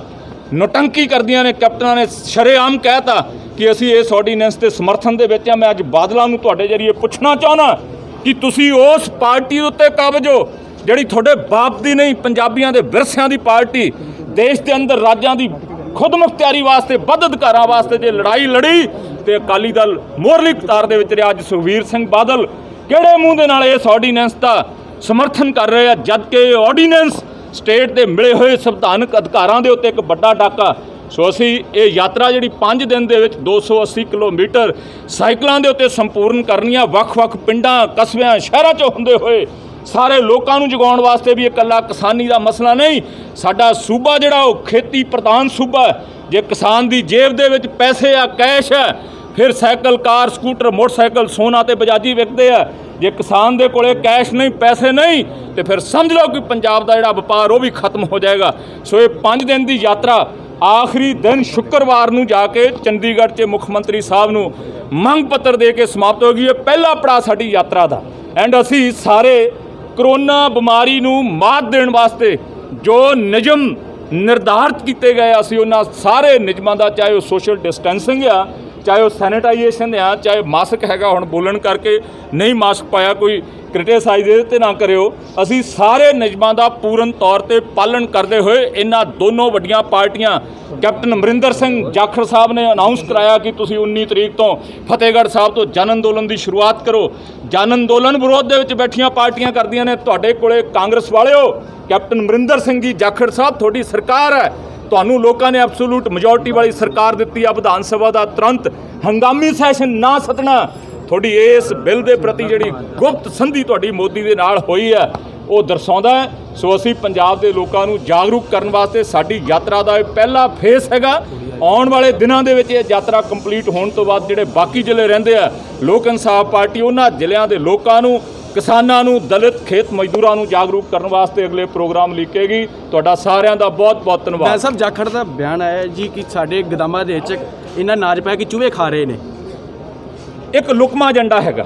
ਨੋਟੰਕੀ ਕਰਦੀਆਂ ਨੇ, ਕੈਪਟਨਾਂ ਨੇ ਸ਼ਰੇਆਮ ਕਹਿਤਾ ਕਿ ਅਸੀਂ ਇਸ ਆਰਡੀਨੈਂਸ ਦੇ ਸਮਰਥਨ ਦੇ ਵਿੱਚ ਆ। ਮੈਂ ਅੱਜ ਬਾਦਲਾਂ ਨੂੰ ਤੁਹਾਡੇ ਜਰੀਏ ਪੁੱਛਣਾ ਚਾਹੁੰਦਾ ਕਿ ਤੁਸੀਂ ਉਸ ਪਾਰਟੀ ਉੱਤੇ ਕਾਬਜ ਹੋ ਜਿਹੜੀ ਤੁਹਾਡੇ ਬਾਪ ਦੀ ਨਹੀਂ, ਪੰਜਾਬੀਆਂ ਦੇ ਵਿਰਸਿਆਂ ਦੀ ਪਾਰਟੀ, ਦੇਸ਼ ਦੇ ਅੰਦਰ ਰਾਜਾਂ ਦੀ ਖੁਦ ਮੁਖਤਿਆਰੀ ਵਾਸਤੇ, ਵੱਧ ਅਧਿਕਾਰਾਂ ਵਾਸਤੇ ਜੇ ਲੜਾਈ ਲੜੀ ਤੇ ਅਕਾਲੀ ਦਲ ਮੋਹਰਲੀ ਕਤਾਰ ਦੇ ਵਿੱਚ ਰਿਹਾ। ਅੱਜ ਸੁਖਬੀਰ ਸਿੰਘ ਬਾਦਲ ਕਿਹੜੇ ਮੂੰਹ ਦੇ ਨਾਲ ਇਸ ਆਰਡੀਨੈਂਸ ਦਾ ਸਮਰਥਨ ਕਰ ਰਹੇ ਆ, ਜਦ ਕਿ ਇਹ ਆਰਡੀਨੈਂਸ ਸਟੇਟ ਦੇ ਮਿਲੇ ਹੋਏ ਸੰਵਿਧਾਨਕ ਅਧਿਕਾਰਾਂ ਦੇ ਉੱਤੇ ਇੱਕ ਵੱਡਾ ਡਾਕਾ। ਸੋ ਅਸੀਂ ਇਹ ਯਾਤਰਾ ਜਿਹੜੀ 5 ਦਿਨ ਦੇ ਵਿੱਚ 280 ਕਿਲੋਮੀਟਰ ਸਾਈਕਲਾਂ ਦੇ ਉੱਤੇ ਸੰਪੂਰਨ ਕਰਨੀ ਆ, ਵੱਖ-ਵੱਖ ਪਿੰਡਾਂ, ਕਸਬਿਆਂ, ਸ਼ਹਿਰਾਂ 'ਚੋਂ ਹੁੰਦੇ ਹੋਏ ਸਾਰੇ ਲੋਕਾਂ ਨੂੰ ਜਗਾਉਣ ਵਾਸਤੇ ਵੀ ਇਹ ਇਕੱਲਾ ਕਿਸਾਨੀ ਦਾ ਮਸਲਾ ਨਹੀਂ। ਸਾਡਾ ਸੂਬਾ ਜਿਹੜਾ ਉਹ ਖੇਤੀ ਪ੍ਰਧਾਨ ਸੂਬਾ ਹੈ। ਜੇ ਕਿਸਾਨ ਦੀ ਜੇਬ ਦੇ ਵਿੱਚ ਪੈਸੇ ਆ, ਕੈਸ਼ ਹੈ, ਫਿਰ ਸਾਈਕਲ, ਕਾਰ, ਸਕੂਟਰ, ਮੋਟਰਸਾਈਕਲ, ਸੋਨਾ ਤੇ ਬਜਾਜੀ ਵਿਕਦੇ ਆ। ਜੇ ਕਿਸਾਨ ਦੇ ਕੋਲੇ ਕੈਸ਼ ਨਹੀਂ, ਪੈਸੇ ਨਹੀਂ, ਤੇ ਫਿਰ ਸਮਝ ਲਓ ਕਿ ਪੰਜਾਬ ਦਾ ਜਿਹੜਾ ਵਪਾਰ ਉਹ ਵੀ ਖਤਮ ਹੋ ਜਾਏਗਾ। ਸੋ ਇਹ 5 ਦਿਨ ਦੀ ਯਾਤਰਾ ਆਖਰੀ ਦਿਨ ਸ਼ੁੱਕਰਵਾਰ ਨੂੰ ਜਾ ਕੇ ਚੰਡੀਗੜ੍ਹ 'ਚ ਮੁੱਖ ਮੰਤਰੀ ਸਾਹਿਬ ਨੂੰ ਮੰਗ ਪੱਤਰ ਦੇ ਕੇ ਸਮਾਪਤ ਹੋ ਗਈ। ਇਹ ਪਹਿਲਾ ਪੜਾਅ ਸਾਡੀ ਯਾਤਰਾ ਦਾ। ਐਂਡ ਅਸੀਂ ਸਾਰੇ ਕਰੋਨਾ ਬਿਮਾਰੀ ਨੂੰ ਮਾਤ ਦੇਣ ਵਾਸਤੇ ਜੋ ਨਿਯਮ ਨਿਰਧਾਰਿਤ ਕੀਤੇ ਗਏ, ਅਸੀਂ ਉਹਨਾਂ ਸਾਰੇ ਨਿਯਮਾਂ ਦਾ, ਚਾਹੇ ਉਹ ਸੋਸ਼ਲ ਡਿਸਟੈਂਸਿੰਗ ਆ, ਚਾਹੇ ਉਹ ਸੈਨੀਟਾਈਜੇਸ਼ਨ ਆ, ਚਾਹੇ ਮਾਸਕ ਹੈਗਾ, ਹੁਣ ਬੋਲਣ ਕਰਕੇ ਨਹੀਂ ਮਾਸਕ ਪਾਇਆ, ਕੋਈ ਕ੍ਰਿਟਿਸਾਈਜ਼ ਇਹਦੇ 'ਤੇ ਨਾ ਕਰਿਓ। ਅਸੀਂ ਸਾਰੇ ਨਿਯਮਾਂ ਦਾ ਪੂਰਨ ਤੌਰ 'ਤੇ ਪਾਲਣ ਕਰਦੇ ਹੋਏ ਇਹਨਾਂ ਦੋਨੋਂ ਵੱਡੀਆਂ ਪਾਰਟੀਆਂ, ਕੈਪਟਨ ਅਮਰਿੰਦਰ ਸਿੰਘ ਜਾਖੜ ਸਾਹਿਬ ਨੇ ਅਨਾਉਂਸ ਕਰਾਇਆ ਕਿ ਤੁਸੀਂ 19 ਤਰੀਕ ਤੋਂ ਫਤਿਹਗੜ੍ਹ ਸਾਹਿਬ ਤੋਂ ਜਨ ਅੰਦੋਲਨ ਦੀ ਸ਼ੁਰੂਆਤ ਕਰੋ। ਜਨ ਅੰਦੋਲਨ ਵਿਰੋਧ ਦੇ ਵਿੱਚ ਬੈਠੀਆਂ ਪਾਰਟੀਆਂ ਕਰਦੀਆਂ ਨੇ। ਤੁਹਾਡੇ ਕੋਲੇ ਕਾਂਗਰਸ ਵਾਲਿਓ, ਕੈਪਟਨ ਅਮਰਿੰਦਰ ਸਿੰਘ ਜੀ ਜਾਖੜ ਸਾਹਿਬ, ਤੁਹਾਡੀ ਸਰਕਾਰ ਹੈ, ਤੁਹਾਨੂੰ ਲੋਕਾਂ ਨੇ ਐਬਸੋਲੂਟ ਮੈਜੋਰਟੀ ਵਾਲੀ ਸਰਕਾਰ ਦਿੱਤੀ ਆ। ਵਿਧਾਨ ਸਭਾ ਦਾ ਤੁਰੰਤ ਹੰਗਾਮੀ ਸੈਸ਼ਨ ਨਾ ਸੱਦਣਾ, ਤੁਹਾਡੀ ਇਸ ਬਿੱਲ ਦੇ ਪ੍ਰਤੀ ਜਿਹੜੀ ਗੁਪਤ ਸੰਧੀ ਤੁਹਾਡੀ ਮੋਦੀ ਦੇ ਨਾਲ ਹੋਈ ਹੈ ਉਹ ਦਰਸਾਉਂਦਾ ਹੈ। ਸੋ ਅਸੀਂ ਪੰਜਾਬ ਦੇ ਲੋਕਾਂ ਨੂੰ ਜਾਗਰੂਕ ਕਰਨ ਵਾਸਤੇ ਸਾਡੀ ਯਾਤਰਾ ਦਾ ਇਹ ਪਹਿਲਾ ਫੇਸ ਹੈਗਾ। ਆਉਣ ਵਾਲੇ ਦਿਨਾਂ ਦੇ ਵਿੱਚ ਇਹ ਯਾਤਰਾ ਕੰਪਲੀਟ ਹੋਣ ਤੋਂ ਬਾਅਦ ਜਿਹੜੇ ਬਾਕੀ ਜ਼ਿਲ੍ਹੇ ਰਹਿੰਦੇ ਆ, ਲੋਕ ਇਨਸਾਫ ਪਾਰਟੀ ਉਹਨਾਂ ਜ਼ਿਲ੍ਹਿਆਂ ਦੇ ਲੋਕਾਂ ਨੂੰ, ਕਿਸਾਨਾਂ ਨੂੰ, ਦਲਿਤ ਖੇਤ ਮਜ਼ਦੂਰਾਂ ਨੂੰ ਜਾਗਰੂਕ ਕਰਨ ਵਾਸਤੇ ਅਗਲੇ ਪ੍ਰੋਗਰਾਮ ਲਿਖੇਗੀ। ਤੁਹਾਡਾ ਸਾਰਿਆਂ ਦਾ ਬਹੁਤ ਬਹੁਤ ਧੰਨਵਾਦ। ਮੈਂ ਸਾਹਿਬ ਜਾਖੜ ਦਾ ਬਿਆਨ ਆਇਆ ਜੀ ਕਿ ਸਾਡੇ ਗੋਦਾਮਾਂ ਦੇ ਵਿੱਚ ਇਹਨਾਂ ਨਾਜ ਪਿਆ ਕਿ ਚੂਹੇ ਖਾ ਰਹੇ ਨੇ। ਇੱਕ ਲੁਕਮਾ ਏਜੰਡਾ ਹੈਗਾ,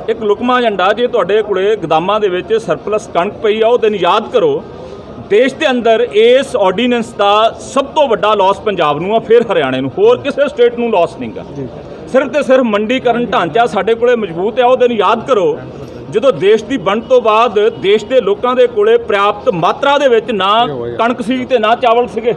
ਇੱਕ ਲੁਕਮਾ ਏਜੰਡਾ। ਜੇ ਤੁਹਾਡੇ ਕੋਲੇ ਗੋਦਾਮਾਂ ਦੇ ਵਿੱਚ ਸਰਪਲਸ ਕਣਕ ਪਈ ਆ, ਉਹ ਦਿਨ ਯਾਦ ਕਰੋ। ਦੇਸ਼ ਦੇ ਅੰਦਰ ਇਸ ਆਰਡੀਨੈਂਸ ਦਾ ਸਭ ਤੋਂ ਵੱਡਾ ਲਾਸ ਪੰਜਾਬ ਨੂੰ ਆ, ਫਿਰ ਹਰਿਆਣੇ ਨੂੰ, ਹੋਰ ਕਿਸੇ ਸਟੇਟ ਨੂੰ ਲਾਸ ਨਹੀਂਗਾ। ਸਿਰਫ ਤੇ ਸਿਰਫ ਮੰਡੀਕਰਨ ਢਾਂਚਾ ਸਾਡੇ ਕੋਲੇ ਮਜ਼ਬੂਤ ਹੈ। ਉਹ ਦਿਨ ਯਾਦ ਕਰੋ ਜਦੋਂ ਦੇਸ਼ ਦੀ ਵੰਡ ਤੋਂ ਬਾਅਦ ਦੇਸ਼ ਦੇ ਲੋਕਾਂ ਦੇ ਕੋਲੇ ਪ੍ਰਿਆਪਤ ਮਾਤਰਾ ਦੇ ਵਿੱਚ ਨਾ ਕਣਕ ਸੀ ਤੇ ਨਾ ਚਾਵਲ ਸੀਗੇ।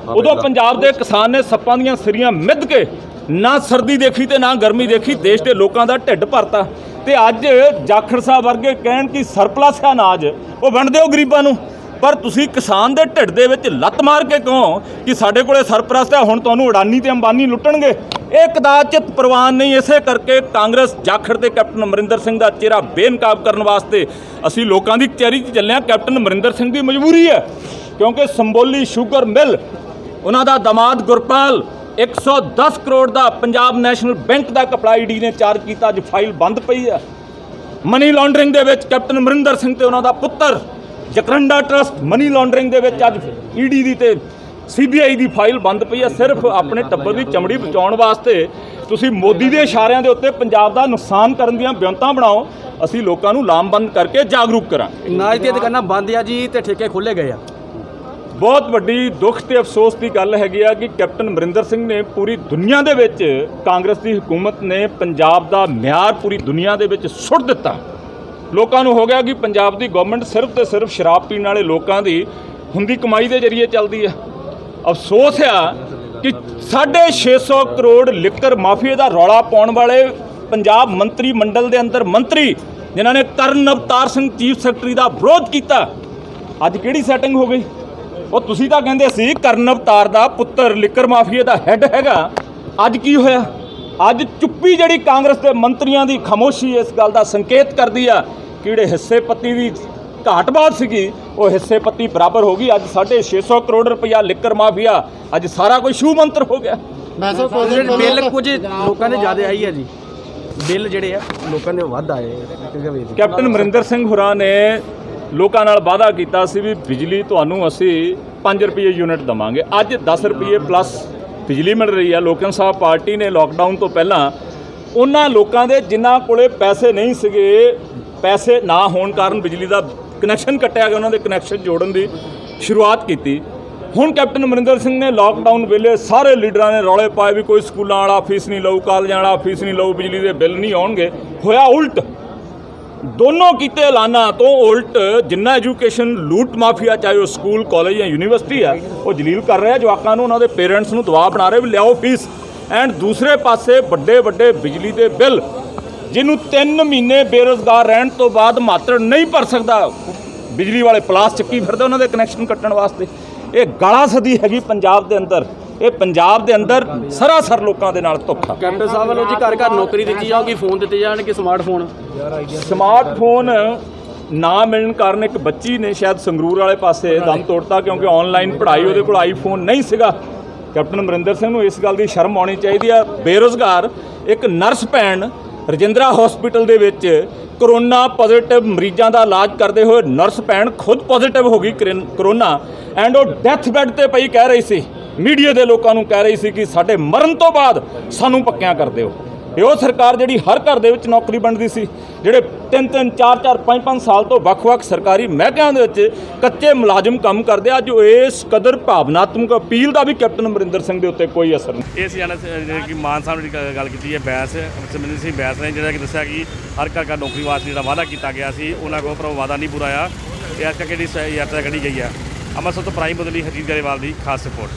ਉਦੋਂ ਪੰਜਾਬ ਦੇ ਕਿਸਾਨ ਨੇ ਸੱਪਾਂ ਦੀਆਂ ਸਿਰੀਆਂ ਮਿੱਧ ਕੇ ਨਾ ਸਰਦੀ ਦੇਖੀ ਤੇ ਨਾ ਗਰਮੀ ਦੇਖੀ, ਦੇਸ਼ ਦੇ ਲੋਕਾਂ ਦਾ ਢਿੱਡ ਭਰਤਾ। ਤੇ ਅੱਜ ਜਾਖੜ ਸਾਹਿਬ ਵਰਗੇ ਕਹਿਣ ਕਿ ਸਰਪਲਸ ਹੈ ਅਨਾਜ, ਉਹ ਵੰਡ ਦਿਓ ਗਰੀਬਾਂ ਨੂੰ, ਪਰ ਤੁਸੀਂ ਕਿਸਾਨ ਦੇ ਢਿੱਡ ਦੇ ਵਿੱਚ ਲੱਤ ਮਾਰ ਕੇ ਕਹੋ ਕਿ ਸਾਡੇ ਕੋਲੇ ਸਰਪਲਸ ਹੈ, ਹੁਣ ਤੁਹਾਨੂੰ ਅਡਾਨੀ ਤੇ ਅੰਬਾਨੀ ਲੁੱਟਣਗੇ। ਇਹ ਕਦਾਚਿਤ ਪ੍ਰਵਾਨ ਨਹੀਂ। ਇਸੇ ਕਰਕੇ ਕਾਂਗਰਸ ਜਾਖੜ ਤੇ ਕੈਪਟਨ ਅਮਰਿੰਦਰ ਸਿੰਘ ਦਾ ਚਿਹਰਾ ਬੇਨਕਾਬ ਕਰਨ ਵਾਸਤੇ ਅਸੀਂ ਲੋਕਾਂ ਦੀ ਕਚਹਿਰੀ 'ਚ ਚੱਲੇ ਹਾਂ। ਕੈਪਟਨ ਅਮਰਿੰਦਰ ਸਿੰਘ ਦੀ ਮਜਬੂਰੀ ਹੈ, ਕਿਉਂਕਿ ਸੰਬੋਲੀ ਸ਼ੂਗਰ ਮਿਲ, ਉਹਨਾਂ ਦਾ ਦਮਾਦ ਗੁਰਪਾਲ 110 ਕਰੋੜ ਦਾ ਪੰਜਾਬ ਨੈਸ਼ਨਲ ਬੈਂਕ ਦਾ ਘਪਲਾ ਈਡੀ ਨੇ ਚਾਰਜ ਕੀਤਾ, ਅੱਜ ਫਾਈਲ ਬੰਦ ਪਈ ਹੈ। ਮਨੀ ਲਾਂਡਰਿੰਗ ਦੇ ਵਿੱਚ ਕੈਪਟਨ ਅਮਰਿੰਦਰ ਸਿੰਘ ਤੇ ਉਹਨਾਂ ਦਾ ਪੁੱਤਰ ਜਕਰੰਡਾ ਟਰਸਟ ਮਨੀ ਲਾਂਡਰਿੰਗ ਦੇ ਵਿੱਚ ਅੱਜ ਈਡੀ ਦੀ ਤੇ ਸੀਬੀਆਈ ਦੀ ਫਾਈਲ ਬੰਦ ਪਈ ਹੈ। ਸਿਰਫ ਆਪਣੇ ਟੱਬਰ ਦੀ ਚਮੜੀ ਬਚਾਉਣ ਵਾਸਤੇ ਤੁਸੀਂ ਮੋਦੀ ਦੇ ਇਸ਼ਾਰਿਆਂ ਦੇ ਉੱਤੇ ਪੰਜਾਬ ਦਾ ਨੁਕਸਾਨ ਕਰਨ ਦੀਆਂ ਬਿਉਂਤਾਂ ਬਣਾਓ। ਅਸੀਂ ਲੋਕਾਂ ਨੂੰ ਲਾਮਬੰਦ ਕਰਕੇ ਜਾਗਰੂਕ ਕਰਾਂਗੇ। ਅਨਾਜ ਦੀਆਂ ਦੁਕਾਨਾਂ ਬੰਦ ਆ ਜੀ ਤੇ ਠੇਕੇ ਖੋਲ੍ਹੇ ਗਏ ਆ। ਬਹੁਤ ਵੱਡੀ ਦੁੱਖ ਤੇ ਅਫਸੋਸ ਦੀ ਗੱਲ ਹੈਗੀ ਆ ਕਿ ਕੈਪਟਨ ਅਮਰਿੰਦਰ ਸਿੰਘ ਨੇ ਪੂਰੀ ਦੁਨੀਆ ਦੇ ਵਿੱਚ, ਕਾਂਗਰਸ ਦੀ ਹਕੂਮਤ ਨੇ ਪੰਜਾਬ ਦਾ ਮਿਆਰ ਪੂਰੀ ਦੁਨੀਆ ਦੇ ਵਿੱਚ ਸੁੱਟ ਦਿੱਤਾ। ਲੋਕਾਂ ਨੂੰ ਹੋ ਗਿਆ ਕਿ ਪੰਜਾਬ ਦੀ ਗਵਰਨਮੈਂਟ ਸਿਰਫ ਤੇ ਸਿਰਫ ਸ਼ਰਾਬ ਪੀਣ ਵਾਲੇ ਲੋਕਾਂ ਦੀ ਹੁੰਦੀ ਕਮਾਈ ਦੇ ਜ਼ਰੀਏ ਚੱਲਦੀ ਹੈ। ਅਫਸੋਸ ਆ ਕਿ 650 ਕਰੋੜ ਲਿਕਰ ਮਾਫੀਏ ਦਾ ਰੌਲਾ ਪਾਉਣ ਵਾਲੇ ਪੰਜਾਬ ਮੰਤਰੀ ਮੰਡਲ ਦੇ ਅੰਦਰ ਮੰਤਰੀ ਜਿਨ੍ਹਾਂ ਨੇ ਕਰਨ ਅਵਤਾਰ ਸਿੰਘ ਚੀਫ ਸੈਕਟਰੀ ਦਾ ਵਿਰੋਧ ਕੀਤਾ, ਅੱਜ ਕਿਹੜੀ ਸੈਟਿੰਗ ਹੋ ਗਈ? ਉਹ ਤੁਸੀਂ ਤਾਂ ਕਹਿੰਦੇ ਸੀ ਕਰਨ ਅਵਤਾਰ ਦਾ ਪੁੱਤਰ ਲਿਕਰ ਮਾਫੀਏ ਦਾ ਹੈੱਡ ਹੈਗਾ, ਅੱਜ ਕੀ ਹੋਇਆ? ਅੱਜ ਚੁੱਪੀ ਜਿਹੜੀ ਕਾਂਗਰਸ ਦੇ ਮੰਤਰੀਆਂ ਦੀ ਖਾਮੋਸ਼ੀ ਇਸ ਗੱਲ ਦਾ ਸੰਕੇਤ ਕਰਦੀ ਆ ਕਿ ਜਿਹੜੇ ਹਿੱਸੇ ਪੱਤੀ ਦੀ ਘਾਟਬਾਦ ਸੀਗੀ ਉਹ ਹਿੱਸੇ ਪੱਤੀ ਬਰਾਬਰ ਹੋ ਗਈ। ਅੱਜ 650 ਕਰੋੜ ਰੁਪਇਆ ਲਿਕਰ ਮਾਫੀਆ, ਅੱਜ ਸਾਰਾ ਕੋਈ ਸ਼ੂ ਮੰਤਰ ਹੋ ਗਿਆ। ਬਿੱਲ ਕੁਝ ਲੋਕਾਂ ਦੇ ਜ਼ਿਆਦਾ ਆਈ ਹੈ ਜੀ, ਬਿੱਲ ਜਿਹੜੇ ਆ ਲੋਕਾਂ ਦੇ ਵੱਧ ਆਏ। ਕੈਪਟਨ ਅਮਰਿੰਦਰ ਸਿੰਘ ਹੋਰਾਂ ਨੇ ਲੋਕਾਂ ਨਾਲ ਵਾਅਦਾ ਕੀਤਾ ਸੀ ਵੀ ਬਿਜਲੀ ਤੁਹਾਨੂੰ ਅਸੀਂ 5 ਰੁਪਏ ਯੂਨਿਟ ਦੇਵਾਂਗੇ। ਅੱਜ 10 ਰੁਪਏ ਪਲੱਸ ਬਿਜਲੀ ਮਿਲ ਰਹੀ ਹੈ। ਲੋਕ ਇਨਸਾਫ ਪਾਰਟੀ ਨੇ ਲੋਕਡਾਊਨ ਤੋਂ ਪਹਿਲਾਂ ਉਹਨਾਂ ਲੋਕਾਂ ਦੇ ਜਿਨ੍ਹਾਂ ਕੋਲੇ ਪੈਸੇ ਨਹੀਂ ਸੀਗੇ, ਪੈਸੇ ਨਾ ਹੋਣ ਕਾਰਨ ਬਿਜਲੀ ਦਾ ਕਨੈਕਸ਼ਨ ਕੱਟਿਆ ਗਿਆ, ਉਹਨਾਂ ਦੇ ਕਨੈਕਸ਼ਨ ਜੋੜਨ ਦੀ ਸ਼ੁਰੂਆਤ ਕੀਤੀ। ਹੁਣ ਕੈਪਟਨ ਅਮਰਿੰਦਰ ਸਿੰਘ ਨੇ ਲੋਕਡਾਊਨ ਵੇਲੇ ਸਾਰੇ ਲੀਡਰਾਂ ਨੇ ਰੌਲੇ ਪਾਏ ਵੀ ਕੋਈ ਸਕੂਲਾਂ ਵਾਲਾ ਫੀਸ ਨਹੀਂ ਲਊ, ਕਾਲਜਾਂ ਵਾਲਾ ਫੀਸ ਨਹੀਂ ਲਊ, ਬਿਜਲੀ ਦੇ ਬਿੱਲ ਨਹੀਂ ਆਉਣਗੇ। ਹੋਇਆ ਉਲਟ, ਦੋਨੋਂ ਕੀਤੇ ਐਲਾਨਾਂ ਤੋਂ ਉਲਟ ਜਿੰਨਾ ਐਜੂਕੇਸ਼ਨ ਲੂਟ ਮਾਫੀਆ, ਚਾਹੇ ਉਹ ਸਕੂਲ ਕਾਲਜ ਜਾਂ ਯੂਨੀਵਰਸਿਟੀ ਆ, ਉਹ ਜਲੀਲ ਕਰ ਰਿਹਾ ਜਵਾਕਾਂ ਨੂੰ, ਉਹਨਾਂ ਦੇ ਪੇਰੈਂਟਸ ਨੂੰ ਦਬਾਅ ਬਣਾ ਰਹੇ ਵੀ ਲਿਆਓ ਫੀਸ। ਐਂਡ ਦੂਸਰੇ ਪਾਸੇ ਵੱਡੇ ਵੱਡੇ ਬਿਜਲੀ ਦੇ ਬਿੱਲ ਜਿਹਨੂੰ 3 ਮਹੀਨੇ ਬੇਰੁਜ਼ਗਾਰ ਰਹਿਣ ਤੋਂ ਬਾਅਦ ਮਾਤਰ ਨਹੀਂ ਭਰ ਸਕਦਾ, ਬਿਜਲੀ ਵਾਲੇ ਪਲਾਸ ਚੱਕੀ ਫਿਰਦੇ ਉਹਨਾਂ ਦੇ ਕਨੈਕਸ਼ਨ ਕੱਟਣ ਵਾਸਤੇ। ਇਹ ਗਾਲਾਂ ਸਦੀ ਹੈਗੀ ਪੰਜਾਬ ਦੇ ਅੰਦਰ, ਇਹ ਪੰਜਾਬ ਦੇ ਅੰਦਰ ਸਰਾਸਰ ਲੋਕਾਂ ਦੇ ਨਾਲ ਧੋਖਾ। ਕੈਪਟਨ ਸਾਹਿਬ ਵੱਲੋਂ ਜੀ ਘਰ ਘਰ ਨੌਕਰੀ ਦਿੱਤੀ ਜਾਊਗੀ, ਫੋਨ ਦਿੱਤੇ ਜਾਣਗੇ, ਸਮਾਰਟਫੋਨ ਨਾ ਮਿਲਣ ਕਾਰਨ ਇੱਕ ਬੱਚੀ ਨੇ ਸ਼ਾਇਦ ਸੰਗਰੂਰ ਵਾਲੇ ਪਾਸੇ ਦਮ ਤੋੜਤਾ, ਕਿਉਂਕਿ ਆਨਲਾਈਨ ਪੜ੍ਹਾਈ, ਉਹਦੇ ਕੋਲ ਆਈਫੋਨ ਨਹੀਂ ਸੀਗਾ। ਕੈਪਟਨ ਅਮਰਿੰਦਰ ਸਿੰਘ ਨੂੰ ਇਸ ਗੱਲ ਦੀ ਸ਼ਰਮ ਆਉਣੀ ਚਾਹੀਦੀ ਆ। ਬੇਰੁਜ਼ਗਾਰ ਇੱਕ ਨਰਸ ਭੈਣ ਰਜਿੰਦਰਾ ਹਸਪੀਟਲ ਦੇ ਵਿੱਚ ਕਰੋਨਾ ਪੋਜ਼ਿਟਿਵ ਮਰੀਜ਼ਾਂ ਦਾ ਇਲਾਜ ਕਰਦੇ ਹੋਏ ਨਰਸ ਭੈਣ ਖੁਦ ਪੋਜ਼ਿਟਿਵ ਹੋ ਗਈ ਕਰੋਨਾ, ਐਂਡ ਉਹ ਡੈਥ ਬੈੱਡ ਤੇ ਪਈ ਕਹਿ ਰਹੀ ਸੀ, ਮੀਡੀਆ ਦੇ ਲੋਕਾਂ ਨੂੰ ਕਹਿ ਰਹੀ ਸੀ ਕਿ ਸਾਡੇ ਮਰਨ ਤੋਂ ਬਾਅਦ ਸਾਨੂੰ ਪੱਕਿਆਂ ਕਰ ਦਿਓ। ਇਹ ਉਹ ਸਰਕਾਰ ਜਿਹੜੀ ਹਰ ਘਰ ਦੇ ਵਿੱਚ ਨੌਕਰੀ ਵੰਡਦੀ ਸੀ, ਜਿਹੜੇ 3-3, 4-4, 5-5 ਸਾਲ ਤੋਂ ਵੱਖ-ਵੱਖ ਸਰਕਾਰੀ ਮਹਿਕਮਿਆਂ ਦੇ ਵਿੱਚ ਕੱਚੇ ਮੁਲਾਜ਼ਮ ਕੰਮ ਕਰਦੇ ਆ। ਅੱਜ ਇਸ ਕਦਰ ਭਾਵਨਾਤਮਕ ਅਪੀਲ ਦਾ ਵੀ ਕੈਪਟਨ ਅਮਰਿੰਦਰ ਸਿੰਘ ਦੇ ਉੱਤੇ ਕੋਈ ਅਸਰ ਨਹੀਂ। ਇਹ ਸੀ ਕਿ ਮਾਨ ਸਾਹਿਬ ਨੇ ਗੱਲ ਕੀਤੀ ਹੈ, ਬੈਂਸ ਸਿਮਰਨ ਸਿੰਘ ਬੈਂਸ ਨੇ ਜਿਹੜਾ ਕਿ ਦੱਸਿਆ ਕਿ ਹਰ ਘਰ ਨੌਕਰੀ ਵਾਸਤੇ ਜਿਹੜਾ ਵਾਅਦਾ ਕੀਤਾ ਗਿਆ ਸੀ ਉਹਨਾਂ ਕੋਲ, ਪਰ ਉਹ ਵਾਅਦਾ ਨਹੀਂ ਪੂਰਾ ਹੋਇਆ। ਇਹ ਅੱਜ ਤੱਕ ਜਿਹੜੀ ਯਾਤਰਾ ਕੱਢੀ ਗਈ ਹੈ। ਅੰਮ੍ਰਿਤਸਰ ਤੋਂ ਪ੍ਰਾਈਮ ਬਦਲੀ ਹਰਜੀਤ ਗਰੇਵਾਲ ਦੀ ਖਾਸ ਰਿਪੋਰਟ।